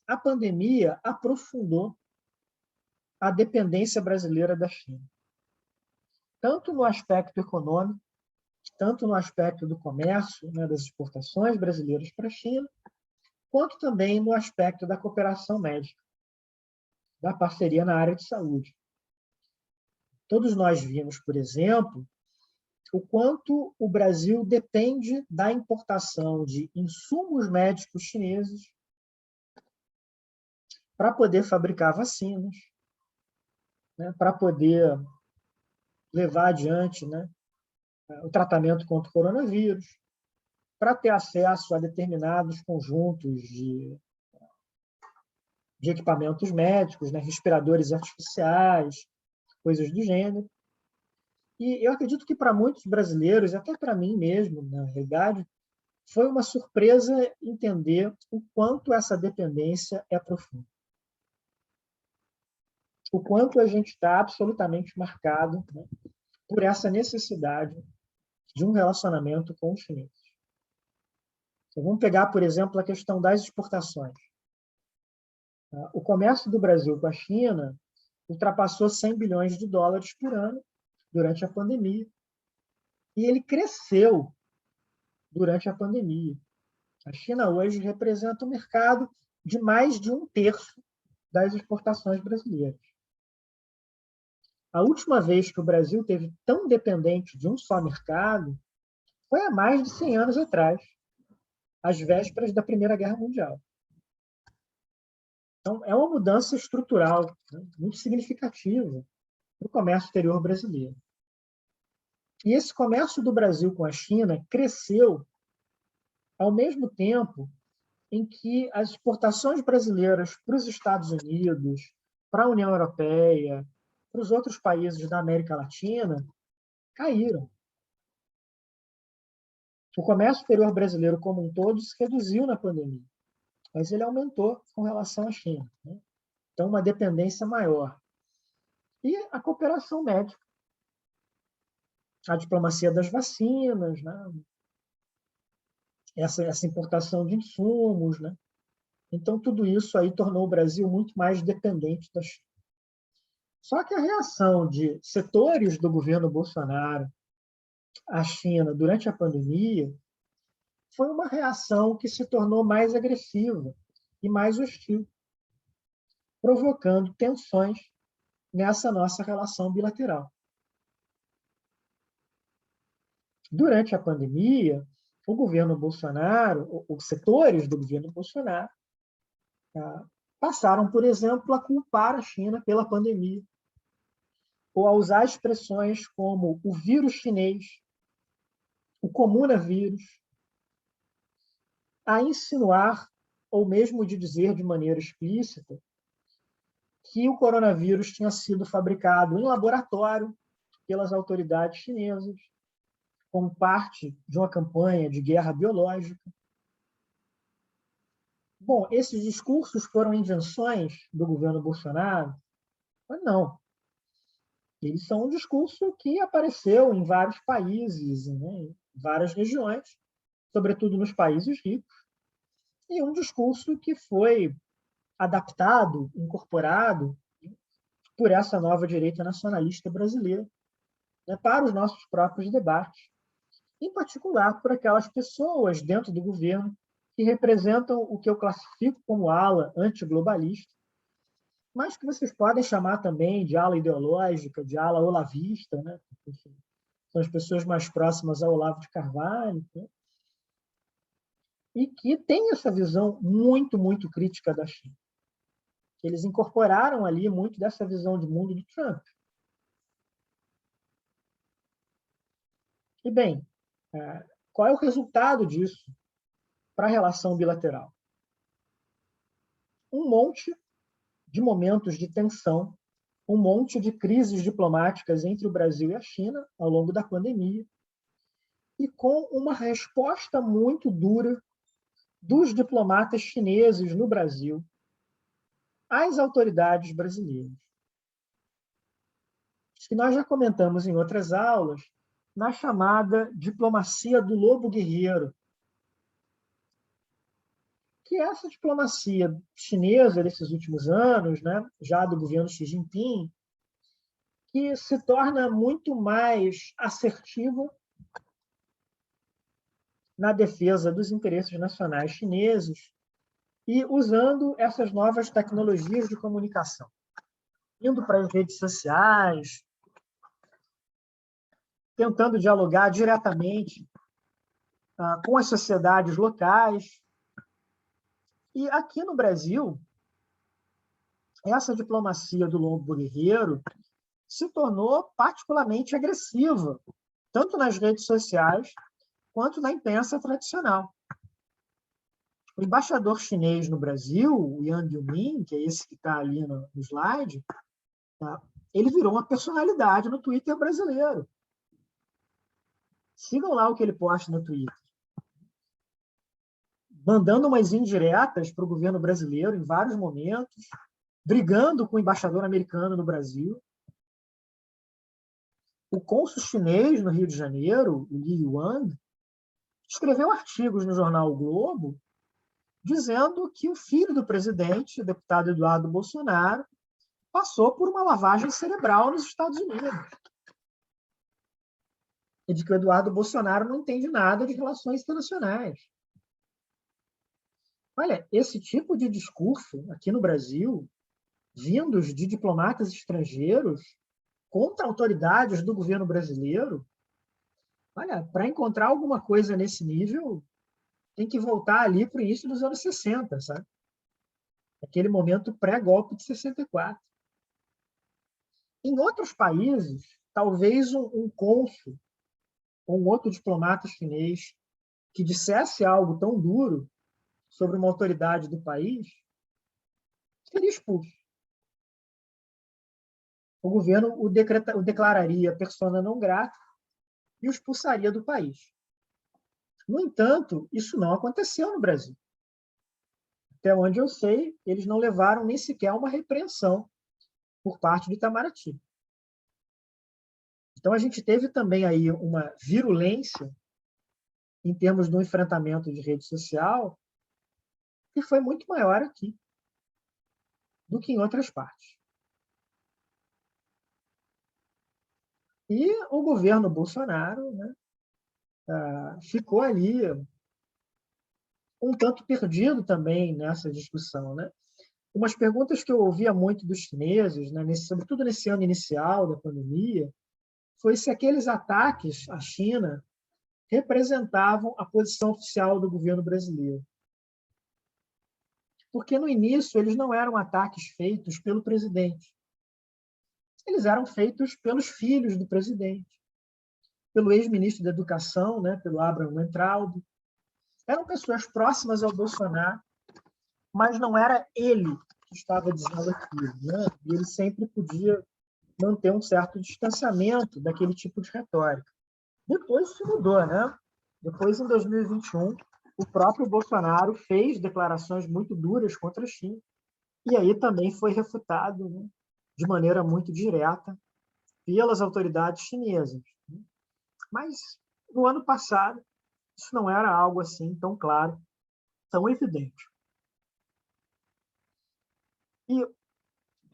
a pandemia aprofundou a dependência brasileira da China, tanto no aspecto econômico, tanto no aspecto do comércio, né, das exportações brasileiras para a China, quanto também no aspecto da cooperação médica, da parceria na área de saúde. Todos nós vimos, por exemplo, o quanto o Brasil depende da importação de insumos médicos chineses para poder fabricar vacinas, né, para poder levar adiante, né, o tratamento contra o coronavírus, para ter acesso a determinados conjuntos de equipamentos médicos, né, respiradores artificiais, coisas do gênero. E eu acredito que para muitos brasileiros, até para mim mesmo, na realidade, foi uma surpresa entender o quanto essa dependência é profunda. O quanto a gente está absolutamente marcado, né, por essa necessidade de um relacionamento com os chineses. Então, vamos pegar, por exemplo, a questão das exportações. O comércio do Brasil com a China ultrapassou 100 bilhões de dólares por ano durante a pandemia. E ele cresceu durante a pandemia. A China hoje representa um mercado de mais de 1/3 das exportações brasileiras. A última vez que o Brasil teve tão dependente de um só mercado foi há mais de 100 anos atrás, às vésperas da Primeira Guerra Mundial. Então, é uma mudança estrutural, né, muito significativa no comércio exterior brasileiro. E esse comércio do Brasil com a China cresceu ao mesmo tempo em que as exportações brasileiras para os Estados Unidos, para a União Europeia, para os outros países da América Latina, caíram. O comércio exterior brasileiro como um todo se reduziu na pandemia, mas ele aumentou com relação à China, né? Então, uma dependência maior. E a cooperação médica, a diplomacia das vacinas, né? Essa importação de insumos, né? Então, tudo isso aí tornou o Brasil muito mais dependente da China. Só que a reação de setores do governo Bolsonaro à China durante a pandemia foi uma reação que se tornou mais agressiva e mais hostil, provocando tensões nessa nossa relação bilateral. Durante a pandemia, o governo Bolsonaro, os setores do governo Bolsonaro, passaram, por exemplo, a culpar a China pela pandemia, ou a usar expressões como o vírus chinês, o comunavírus, a insinuar, ou mesmo de dizer de maneira explícita, que o coronavírus tinha sido fabricado em laboratório pelas autoridades chinesas, como parte de uma campanha de guerra biológica. Bom, esses discursos foram invenções do governo Bolsonaro? Mas não. Eles são um discurso que apareceu em vários países, né, em várias regiões, sobretudo nos países ricos, e um discurso que foi adaptado, incorporado por essa nova direita nacionalista brasileira, né, para os nossos próprios debates, em particular por aquelas pessoas dentro do governo que representam o que eu classifico como ala antiglobalista, mas que vocês podem chamar também de ala ideológica, de ala olavista, né? São as pessoas mais próximas ao Olavo de Carvalho, né? E que têm essa visão muito, muito crítica da China. Eles incorporaram ali muito dessa visão de mundo do Trump. E, bem, qual é o resultado disso para a relação bilateral? Um monte de momentos de tensão, um monte de crises diplomáticas entre o Brasil e a China ao longo da pandemia, e com uma resposta muito dura dos diplomatas chineses no Brasil às autoridades brasileiras. Isso que nós já comentamos em outras aulas, na chamada diplomacia do lobo guerreiro, que é essa diplomacia chinesa desses últimos anos, né, já do governo Xi Jinping, que se torna muito mais assertiva na defesa dos interesses nacionais chineses e usando essas novas tecnologias de comunicação, indo para as redes sociais, tentando dialogar diretamente com as sociedades locais. E aqui no Brasil, essa diplomacia do lobo guerreiro se tornou particularmente agressiva, tanto nas redes sociais quanto na imprensa tradicional. O embaixador chinês no Brasil, o Yang Yumin, que é esse que está ali no slide, tá? Ele virou uma personalidade no Twitter brasileiro. Sigam lá o que ele posta no Twitter. Mandando umas indiretas para o governo brasileiro em vários momentos, brigando com o embaixador americano no Brasil. O cônsul chinês no Rio de Janeiro, o Li Yuan, escreveu artigos no jornal O Globo dizendo que o filho do presidente, o deputado Eduardo Bolsonaro, passou por uma lavagem cerebral nos Estados Unidos. E de que o Eduardo Bolsonaro não entende nada de relações internacionais. Olha, esse tipo de discurso aqui no Brasil, vindos de diplomatas estrangeiros contra autoridades do governo brasileiro, olha, para encontrar alguma coisa nesse nível, tem que voltar ali para o início dos anos 60, sabe? Aquele momento pré-golpe de 64. Em outros países, talvez um cônsul ou um outro diplomata chinês que dissesse algo tão duro sobre uma autoridade do país seria expulso. O governo o declararia persona não grata e o expulsaria do país. No entanto, isso não aconteceu no Brasil. Até onde eu sei, eles não levaram nem sequer uma repreensão por parte do Itamaraty. Então, a gente teve também aí uma virulência em termos do enfrentamento de rede social que foi muito maior aqui do que em outras partes. E o governo Bolsonaro, né, ficou ali um tanto perdido também nessa discussão, né? Umas perguntas que eu ouvia muito dos chineses, né, sobretudo nesse ano inicial da pandemia, foi se aqueles ataques à China representavam a posição oficial do governo brasileiro. Porque, no início, eles não eram ataques feitos pelo presidente. Eles eram feitos pelos filhos do presidente, pelo ex-ministro da Educação, né, pelo Abraham Weintraub. Eram pessoas próximas ao Bolsonaro, mas não era ele que estava dizendo aquilo, né? E ele sempre podia manter um certo distanciamento daquele tipo de retórica. Depois isso mudou, né? Depois, em 2021, o próprio Bolsonaro fez declarações muito duras contra a China, e aí também foi refutado, né, de maneira muito direta pelas autoridades chinesas. Mas, no ano passado, isso não era algo assim tão claro, tão evidente. E,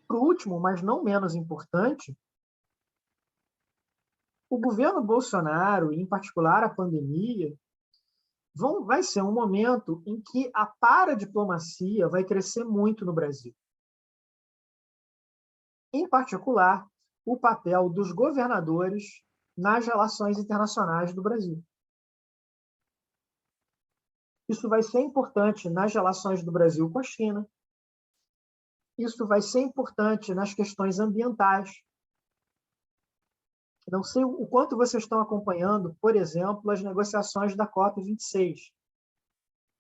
por último, mas não menos importante, o governo Bolsonaro, e em particular a pandemia, vai ser um momento em que a paradiplomacia vai crescer muito no Brasil. Em particular, o papel dos governadores nas relações internacionais do Brasil. Isso vai ser importante nas relações do Brasil com a China. Isso vai ser importante nas questões ambientais. Não sei o quanto vocês estão acompanhando, por exemplo, as negociações da COP26.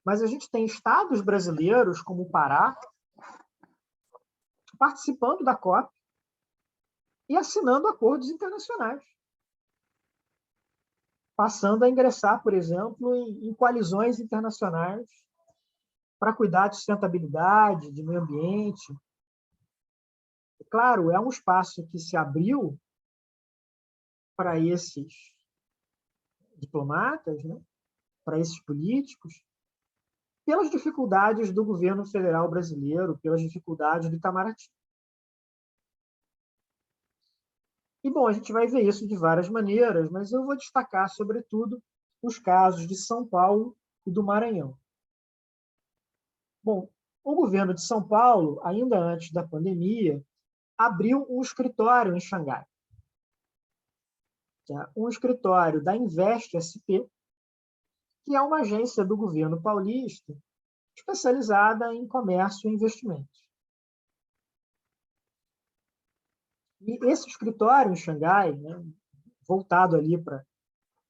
Mas a gente tem estados brasileiros, como o Pará, participando da COP e assinando acordos internacionais, passando a ingressar, por exemplo, em coalizões internacionais para cuidar de sustentabilidade, de meio ambiente. Claro, é um espaço que se abriu para esses diplomatas, né, para esses políticos, pelas dificuldades do governo federal brasileiro, pelas dificuldades do Itamaraty. E, bom, a gente vai ver isso de várias maneiras, mas eu vou destacar, sobretudo, os casos de São Paulo e do Maranhão. Bom, o governo de São Paulo, ainda antes da pandemia, abriu um escritório em Xangai. Um escritório da Invest SP, que é uma agência do governo paulista especializada em comércio e investimentos. E esse escritório em Xangai, né, voltado ali para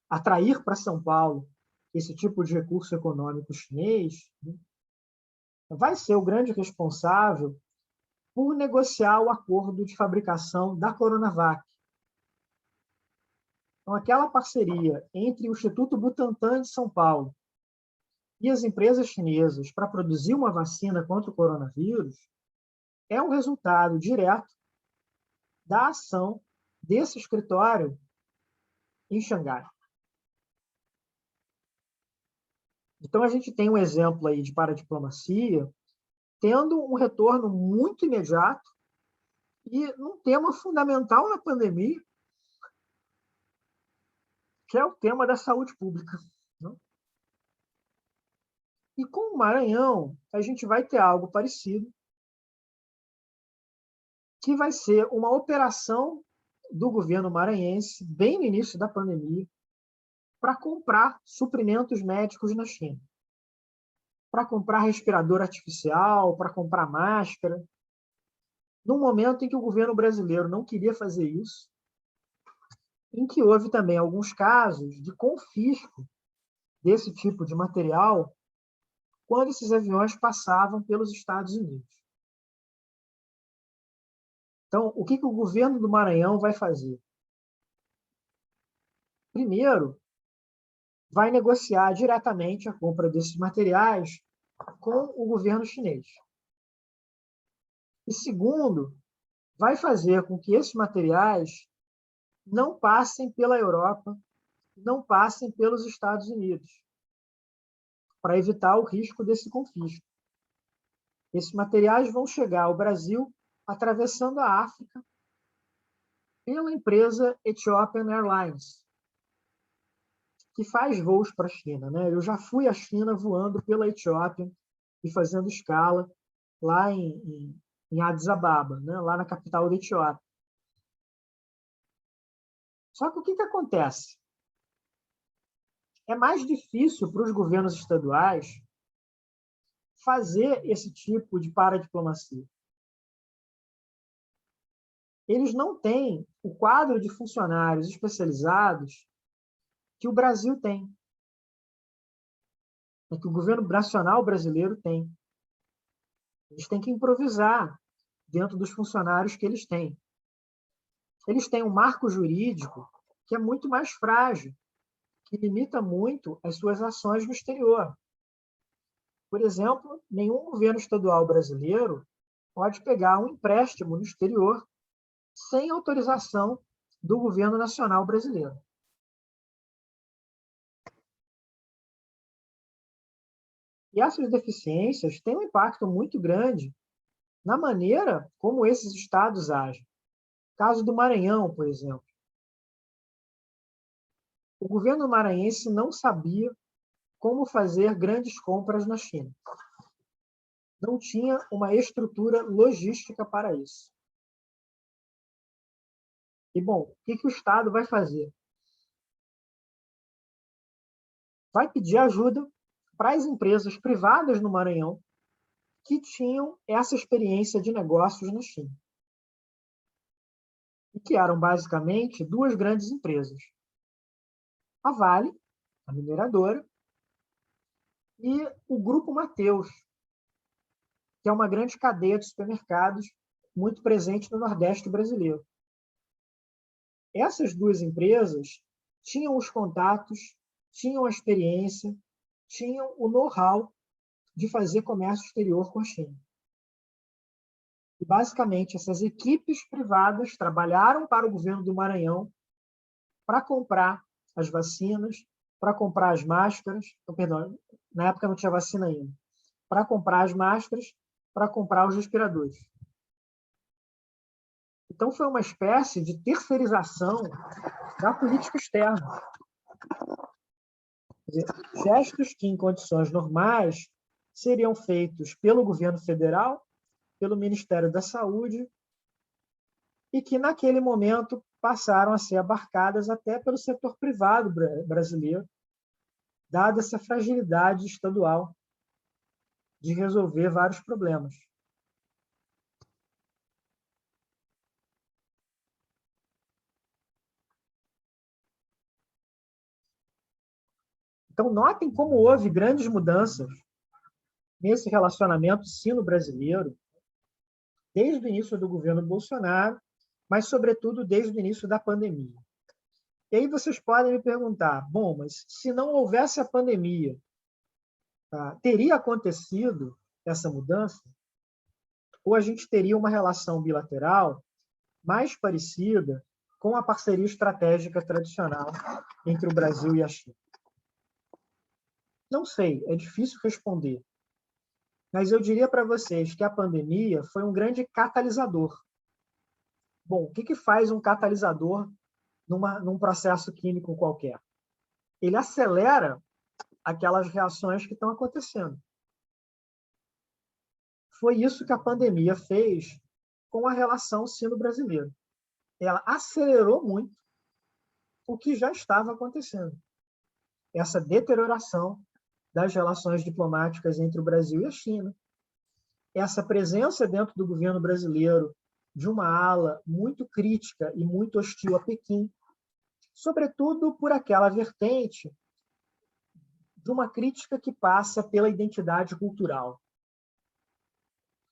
atrair para São Paulo esse tipo de recurso econômico chinês, né, vai ser o grande responsável por negociar o acordo de fabricação da Coronavac. Então, aquela parceria entre o Instituto Butantan de São Paulo e as empresas chinesas para produzir uma vacina contra o coronavírus é um resultado direto da ação desse escritório em Xangai. Então, a gente tem um exemplo aí de paradiplomacia tendo um retorno muito imediato e num tema fundamental na pandemia, que é o tema da saúde pública. E com o Maranhão, a gente vai ter algo parecido, que vai ser uma operação do governo maranhense, bem no início da pandemia, para comprar suprimentos médicos na China. Para comprar respirador artificial, para comprar máscara. Num momento em que o governo brasileiro não queria fazer isso, em que houve também alguns casos de confisco desse tipo de material quando esses aviões passavam pelos Estados Unidos. Então, o que o governo do Maranhão vai fazer? Primeiro, vai negociar diretamente a compra desses materiais com o governo chinês. E segundo, vai fazer com que esses materiais não passem pela Europa, não passem pelos Estados Unidos, para evitar o risco desse confisco. Esses materiais vão chegar ao Brasil atravessando a África pela empresa Ethiopian Airlines, que faz voos para a China. Né? Eu já fui à China voando pela Etiópia e fazendo escala lá em Addis Ababa, né? Lá na capital da Etiópia. Só que o que acontece? É mais difícil para os governos estaduais fazer esse tipo de paradiplomacia. Eles não têm o quadro de funcionários especializados que o Brasil tem, que o governo nacional brasileiro tem. Eles têm que improvisar dentro dos funcionários que eles têm. Eles têm um marco jurídico que é muito mais frágil, que limita muito as suas ações no exterior. Por exemplo, nenhum governo estadual brasileiro pode pegar um empréstimo no exterior sem autorização do governo nacional brasileiro. E essas deficiências têm um impacto muito grande na maneira como esses estados agem. Caso do Maranhão, por exemplo. O governo maranhense não sabia como fazer grandes compras na China. Não tinha uma estrutura logística para isso. E, bom, o que o Estado vai fazer? Vai pedir ajuda para as empresas privadas no Maranhão que tinham essa experiência de negócios na China. E que eram, basicamente, duas grandes empresas. A Vale, a mineradora, e o Grupo Mateus, que é uma grande cadeia de supermercados muito presente no Nordeste brasileiro. Essas duas empresas tinham os contatos, tinham a experiência, tinham o know-how de fazer comércio exterior com a China. E, basicamente, essas equipes privadas trabalharam para o governo do Maranhão para comprar as vacinas, para comprar as máscaras, perdão, na época não tinha vacina ainda, para comprar as máscaras, para comprar os respiradores. Então, foi uma espécie de terceirização da política externa. Quer dizer, gestos que, em condições normais, seriam feitos pelo governo federal, pelo Ministério da Saúde, e que, naquele momento, passaram a ser abarcadas até pelo setor privado brasileiro, dada essa fragilidade estadual de resolver vários problemas. Então, notem como houve grandes mudanças nesse relacionamento sino-brasileiro, desde o início do governo Bolsonaro, mas, sobretudo, desde o início da pandemia. E aí vocês podem me perguntar, bom, mas se não houvesse a pandemia, teria acontecido essa mudança? Ou a gente teria uma relação bilateral mais parecida com a parceria estratégica tradicional entre o Brasil e a China? Não sei, é difícil responder. Mas eu diria para vocês que a pandemia foi um grande catalisador. Bom, o que faz um catalisador num processo químico qualquer? Ele acelera aquelas reações que estão acontecendo. Foi isso que a pandemia fez com a relação sino-brasileira. Ela acelerou muito o que já estava acontecendo. Essa deterioração das relações diplomáticas entre o Brasil e a China, essa presença dentro do governo brasileiro de uma ala muito crítica e muito hostil a Pequim, sobretudo por aquela vertente de uma crítica que passa pela identidade cultural.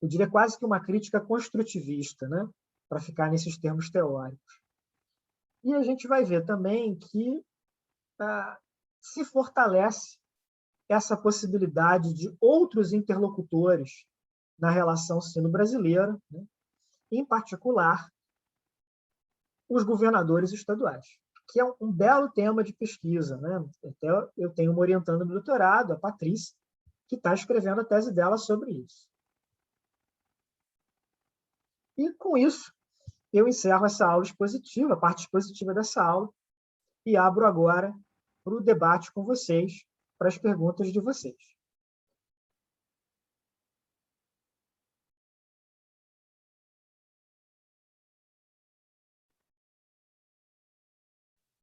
Eu diria quase que uma crítica construtivista, né? Para ficar nesses termos teóricos. E a gente vai ver também que se fortalece essa possibilidade de outros interlocutores na relação sino-brasileira, né? Em particular, os governadores estaduais, que é um belo tema de pesquisa, né? Até eu tenho uma orientando no doutorado, a Patrícia, que está escrevendo a tese dela sobre isso. E, com isso, eu encerro essa aula expositiva, a parte expositiva dessa aula, e abro agora para o debate com vocês, para as perguntas de vocês.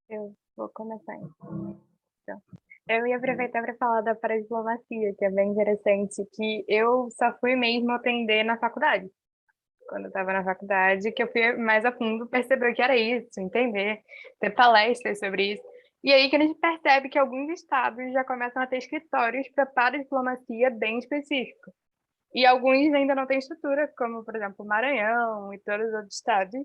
Eu vou começar, então. Eu ia aproveitar para falar da paradiplomacia, que é bem interessante, que eu só fui mesmo aprender na faculdade. Quando eu estava na faculdade, que eu fui mais a fundo perceber o que era isso, entender, ter palestras sobre isso. E aí que a gente percebe que alguns estados já começam a ter escritórios para paradiplomacia bem específico. E alguns ainda não têm estrutura, como, por exemplo, o Maranhão e todos os outros estados,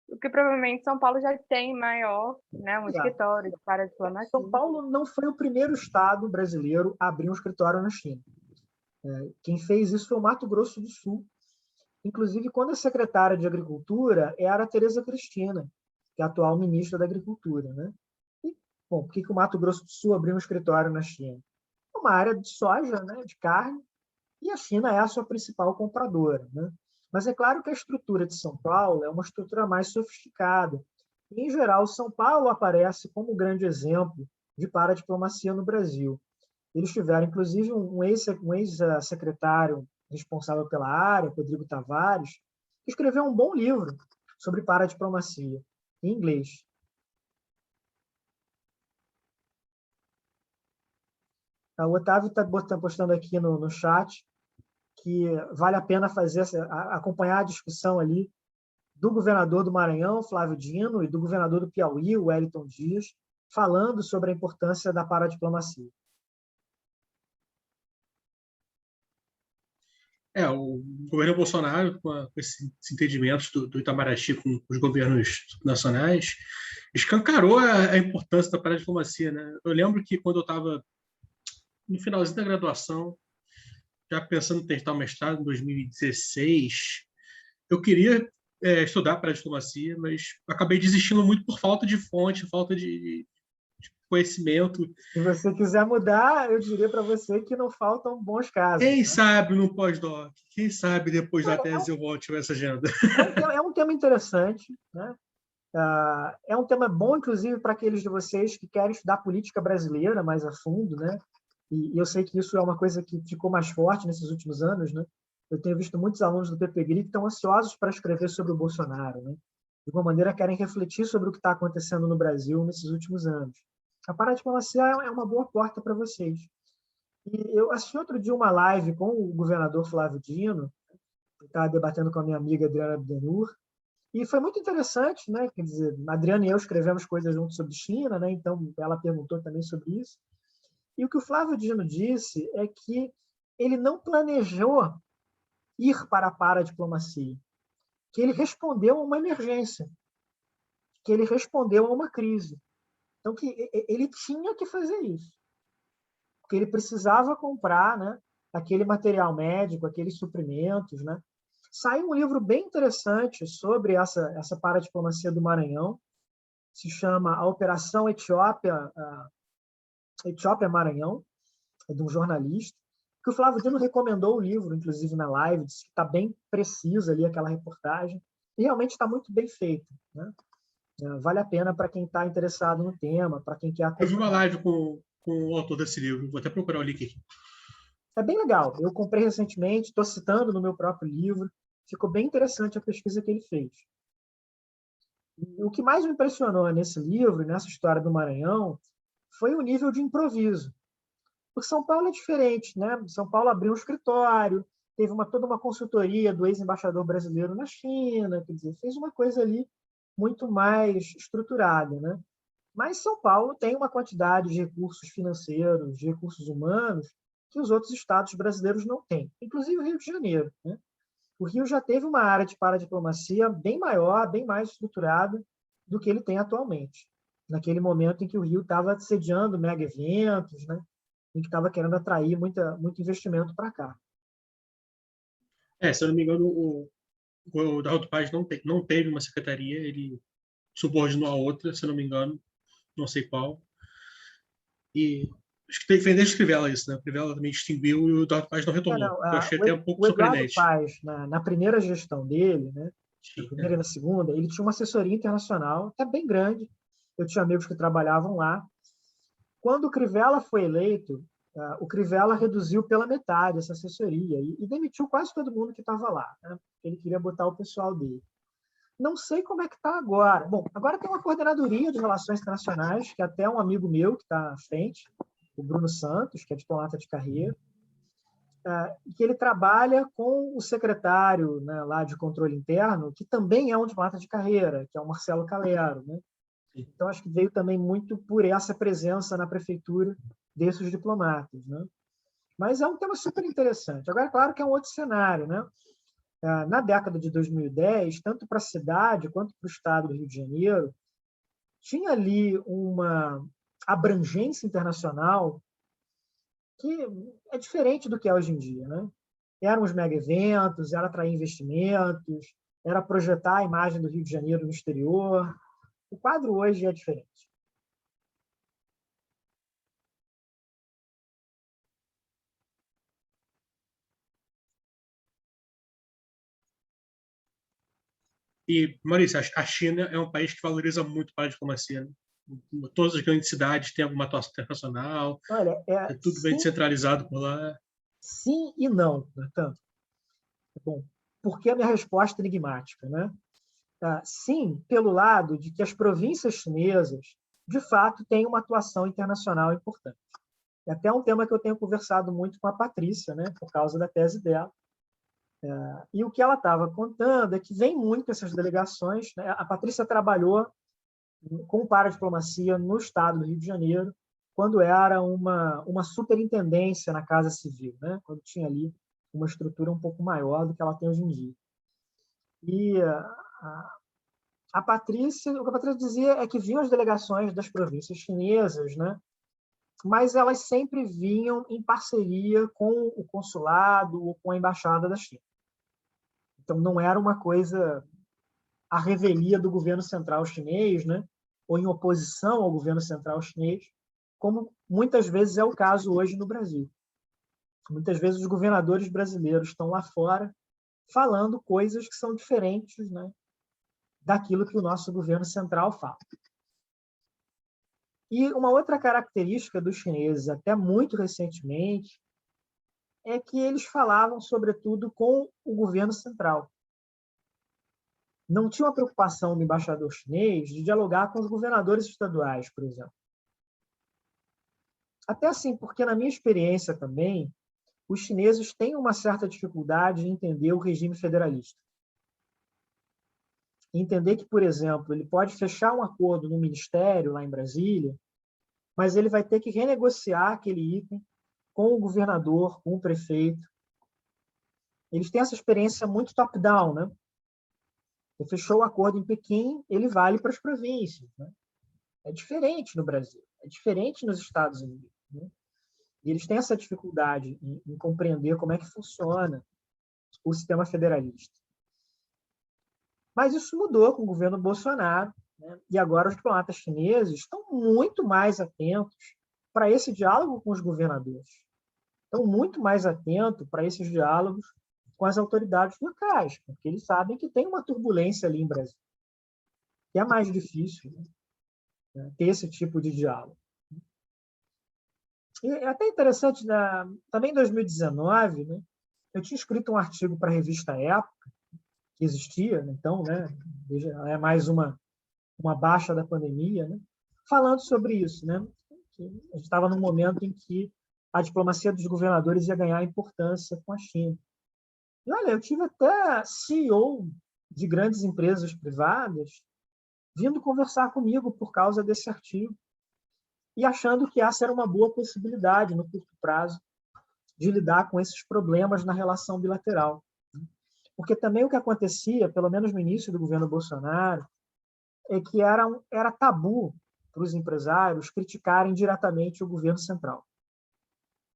o que provavelmente São Paulo já tem maior, né, um escritório de paradiplomacia.
São Paulo não foi o primeiro estado brasileiro a abrir um escritório na China. Quem fez isso foi o Mato Grosso do Sul. Inclusive, quando a secretária de Agricultura era a Tereza Cristina, que é a atual ministra da Agricultura, né? E, bom, por que o Mato Grosso do Sul abriu um escritório na China? É uma área de soja, né, de carne, e a China é a sua principal compradora, né? Mas é claro que a estrutura de São Paulo é uma estrutura mais sofisticada. E, em geral, São Paulo aparece como um grande exemplo de paradiplomacia no Brasil. Eles tiveram, inclusive, um ex-secretário responsável pela área, Rodrigo Tavares, que escreveu um bom livro sobre paradiplomacia, em inglês. O Otávio está postando aqui no chat que vale a pena acompanhar a discussão ali do governador do Maranhão, Flávio Dino, e do governador do Piauí, o Wellington Dias, falando sobre a importância da paradiplomacia.
O governo Bolsonaro, com esses entendimentos do Itamaraty com os governos nacionais, escancarou a importância da paradiplomacia, né? Eu lembro que quando eu estava no finalzinho da graduação, já pensando em tentar o mestrado em 2016, eu queria estudar paradiplomacia, mas acabei desistindo muito por falta de fonte, falta de conhecimento.
Se você quiser mudar, eu diria para você que não faltam bons casos.
Quem sabe no pós-doc? Quem sabe depois da tese eu volte essa agenda?
É um tema interessante, né? É um tema bom, inclusive, para aqueles de vocês que querem estudar política brasileira mais a fundo, né? E eu sei que isso é uma coisa que ficou mais forte nesses últimos anos, né? Eu tenho visto muitos alunos do PPGRI que estão ansiosos para escrever sobre o Bolsonaro, né? De alguma maneira, querem refletir sobre o que está acontecendo no Brasil nesses últimos anos. A paradiplomacia é uma boa porta para vocês. E eu assisti outro dia uma live com o governador Flávio Dino, que estava debatendo com a minha amiga Adriana Abdenur, e foi muito interessante, né? Quer dizer, a Adriana e eu escrevemos coisas juntos sobre China, né? Então ela perguntou também sobre isso. E o que o Flávio Dino disse é que ele não planejou ir para a paradiplomacia, que ele respondeu a uma emergência, que ele respondeu a uma crise. Então, que ele tinha que fazer isso, porque ele precisava comprar, né, aquele material médico, aqueles suprimentos, né? Saiu um livro bem interessante sobre essa paradiplomacia do Maranhão, se chama A Operação Etiópia-Maranhão, é de um jornalista, que o Flávio Dino recomendou o livro, inclusive na live, disse que está bem precisa ali aquela reportagem, e realmente está muito bem feito, né? Vale a pena para quem está interessado no tema, para quem quer acompanhar.
Eu vi uma live com o autor desse livro, vou até procurar o link aqui.
É bem legal. Eu comprei recentemente, estou citando no meu próprio livro. Ficou bem interessante a pesquisa que ele fez. E o que mais me impressionou nesse livro, nessa história do Maranhão, foi o nível de improviso. Porque São Paulo é diferente, né? São Paulo abriu um escritório, teve toda uma consultoria do ex-embaixador brasileiro na China, quer dizer, fez uma coisa ali muito mais estruturada, né? Mas São Paulo tem uma quantidade de recursos financeiros, de recursos humanos, que os outros estados brasileiros não têm, inclusive o Rio de Janeiro, né? O Rio já teve uma área de paradiplomacia bem maior, bem mais estruturada do que ele tem atualmente, naquele momento em que o Rio estava sediando mega eventos, né? Em que estava querendo atrair muito investimento para cá.
Se eu não me engano, o Dardo Paz não teve uma secretaria, ele subordinou a outra, se eu não me engano, não sei qual. E acho que foi desde Crivella isso, né? O Crivella também extinguiu e o Dardo Paz não retornou. Eu achei até um pouco
o Eduardo
surpreendente.
Paz, na primeira gestão dele, né? Na primeira e na segunda, ele tinha uma assessoria internacional, até bem grande. Eu tinha amigos que trabalhavam lá. Quando o Crivella foi eleito, o Crivella reduziu pela metade essa assessoria e demitiu quase todo mundo que estava lá, né? Ele queria botar o pessoal dele. Não sei como é que está agora. Bom, agora tem uma coordenadoria de relações internacionais, que até um amigo meu que está à frente, o Bruno Santos, que é diplomata de carreira, que ele trabalha com o secretário, né, lá de controle interno, que também é um diplomata de carreira, que é o Marcelo Calero, né? Então, acho que veio também muito por essa presença na prefeitura desses diplomatas, né? Mas é um tema super interessante. Agora, é claro que é um outro cenário, né? Na década de 2010, tanto para a cidade quanto para o estado do Rio de Janeiro, tinha ali uma abrangência internacional que é diferente do que é hoje em dia, né? Eram os mega eventos, era atrair investimentos, era projetar a imagem do Rio de Janeiro no exterior. O quadro hoje é diferente.
E, Maurício, a China é um país que valoriza muito para a diplomacia, né? Todas as grandes cidades têm alguma atuação internacional,
Olha,
é tudo bem descentralizado por lá.
sim e não, portanto. Bom, por que a minha resposta é enigmática, né? Sim, pelo lado de que as províncias chinesas, de fato, têm uma atuação internacional importante. É até um tema que eu tenho conversado muito com a Patrícia, né, por causa da tese dela. E o que ela estava contando é que vem muito essas delegações, né? A Patrícia trabalhou com paradiplomacia no estado do Rio de Janeiro, quando era uma superintendência na Casa Civil, né? Quando tinha ali uma estrutura um pouco maior do que ela tem hoje em dia. E a Patrícia, o que a Patrícia dizia é que vinham as delegações das províncias chinesas, né? Mas elas sempre vinham em parceria com o consulado ou com a embaixada da China. Então, não era uma coisa à revelia do governo central chinês, né? Ou em oposição ao governo central chinês, como muitas vezes é o caso hoje no Brasil. Muitas vezes os governadores brasileiros estão lá fora falando coisas que são diferentes, né, daquilo que o nosso governo central fala. E uma outra característica dos chineses, até muito recentemente, é que eles falavam, sobretudo, com o governo central. Não tinha uma preocupação do embaixador chinês de dialogar com os governadores estaduais, por exemplo. Até assim, porque, na minha experiência também, os chineses têm uma certa dificuldade em entender o regime federalista. Entender que, por exemplo, ele pode fechar um acordo no ministério, lá em Brasília, mas ele vai ter que renegociar aquele item com o governador, com o prefeito. Eles têm essa experiência muito top-down, né? Você fechou o acordo em Pequim, ele vale para as províncias, né? É diferente no Brasil, é diferente nos Estados Unidos, né? E eles têm essa dificuldade em compreender como é que funciona o sistema federalista. Mas isso mudou com o governo Bolsonaro, né? E agora os diplomatas chineses estão muito mais atentos para esse diálogo com os governadores. Estão muito mais atentos para esses diálogos com as autoridades locais, porque eles sabem que tem uma turbulência ali em Brasília, que é mais difícil, né, ter esse tipo de diálogo. E é até interessante, também em 2019, né, eu tinha escrito um artigo para a revista Época, que existia, então, né, é mais uma baixa da pandemia, né, falando sobre isso, né, que a gente estava num momento em que a diplomacia dos governadores ia ganhar importância com a China. E olha, eu tive até CEO de grandes empresas privadas vindo conversar comigo por causa desse artigo e achando que essa era uma boa possibilidade no curto prazo de lidar com esses problemas na relação bilateral. Porque também o que acontecia, pelo menos no início do governo Bolsonaro, é que era tabu para os empresários criticarem diretamente o governo central.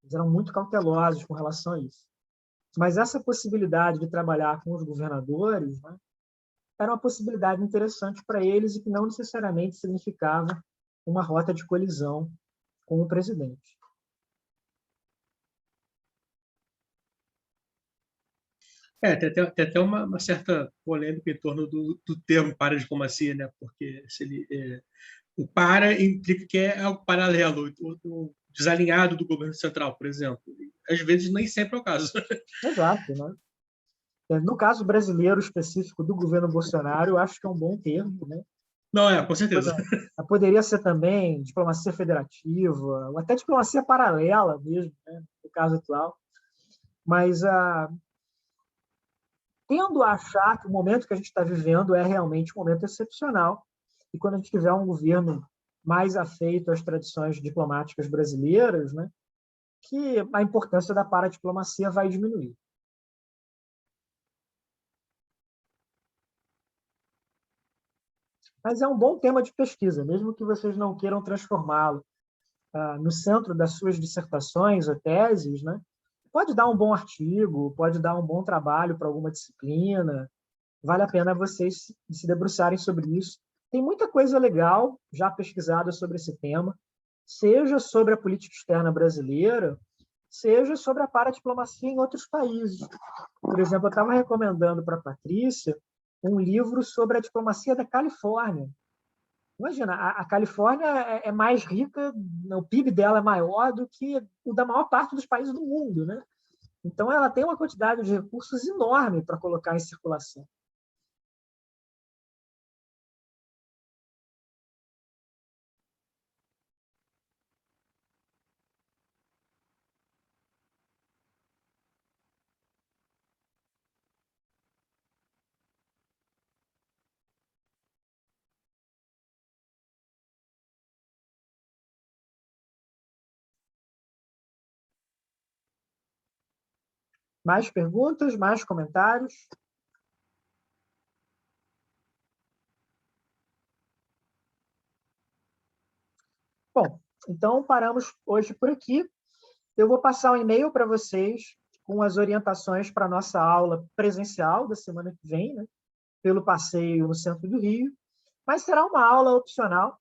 Eles eram muito cautelosos com relação a isso. Mas essa possibilidade de trabalhar com os governadores, né, era uma possibilidade interessante para eles e que não necessariamente significava uma rota de colisão com o presidente.
Tem até uma certa polêmica em torno do termo paradiplomacia, né? Porque o para implica que é algo paralelo, o desalinhado do governo central, por exemplo. Às vezes nem sempre é o caso.
Exato, né? No caso brasileiro específico do governo Bolsonaro, eu acho que é um bom termo, né?
Não, com certeza.
Poderia ser também diplomacia federativa, ou até diplomacia paralela mesmo, né, no caso atual. Mas tendo a achar que o momento que a gente está vivendo é realmente um momento excepcional, e quando a gente tiver um governo mais afeito às tradições diplomáticas brasileiras, né, que a importância da paradiplomacia vai diminuir. Mas é um bom tema de pesquisa, mesmo que vocês não queiram transformá-lo no centro das suas dissertações ou teses, né? Pode dar um bom artigo, pode dar um bom trabalho para alguma disciplina. Vale a pena vocês se debruçarem sobre isso Tem muita coisa legal já pesquisada sobre esse tema, seja sobre a política externa brasileira, seja sobre a paradiplomacia em outros países. Por exemplo, eu estava recomendando para a Patrícia um livro sobre a diplomacia da Califórnia. Imagina, a Califórnia é mais rica, o PIB dela é maior do que o da maior parte dos países do mundo, né? Então, ela tem uma quantidade de recursos enorme para colocar em circulação. Mais perguntas, mais comentários? Bom, então paramos hoje por aqui. Eu vou passar um e-mail para vocês com as orientações para a nossa aula presencial da semana que vem, né? Pelo passeio no centro do Rio, mas será uma aula opcional,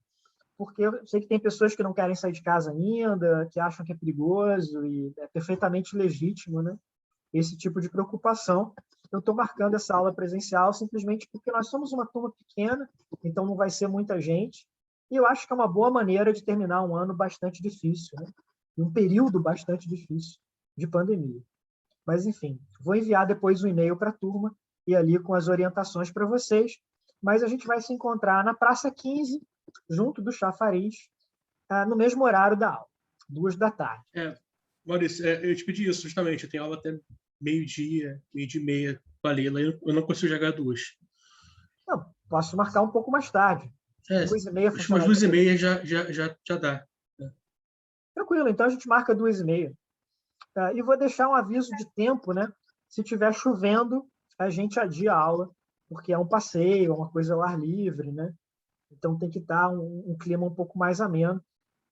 porque eu sei que tem pessoas que não querem sair de casa ainda, que acham que é perigoso, e é perfeitamente legítimo, né? Esse tipo de preocupação. Eu estou marcando essa aula presencial simplesmente porque nós somos uma turma pequena, então não vai ser muita gente, e eu acho que é uma boa maneira de terminar um ano bastante difícil, né? Um período bastante difícil de pandemia. Mas, enfim, vou enviar depois um e-mail para a turma e ali com as orientações para vocês, mas a gente vai se encontrar na Praça 15, junto do Chafariz, no mesmo horário da aula, 14h.
Maurício, eu te pedi isso justamente, eu tenho aula até meio-dia, meio-dia e meia com a Leila, eu não consigo jogar 2.
Não, posso marcar um pouco mais tarde. 2h30
acho que umas
funcionaria.
2h30 já dá.
Tranquilo, então a gente marca 2h30. E vou deixar um aviso de tempo, né? Se estiver chovendo, a gente adia a aula, porque é um passeio, é uma coisa ao ar livre, né? Então tem que estar um clima um pouco mais ameno.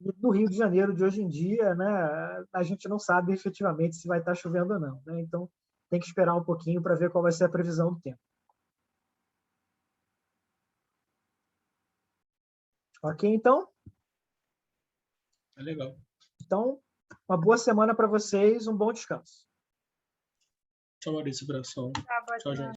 E no Rio de Janeiro de hoje em dia, né, a gente não sabe efetivamente se vai estar chovendo ou não, né? Então tem que esperar um pouquinho para ver qual vai ser a previsão do tempo. Ok, então?
Legal.
Então, uma boa semana para vocês, um bom descanso.
Tchau, Maurício, abração.
Tá, boa
Tchau,
semana.
gente.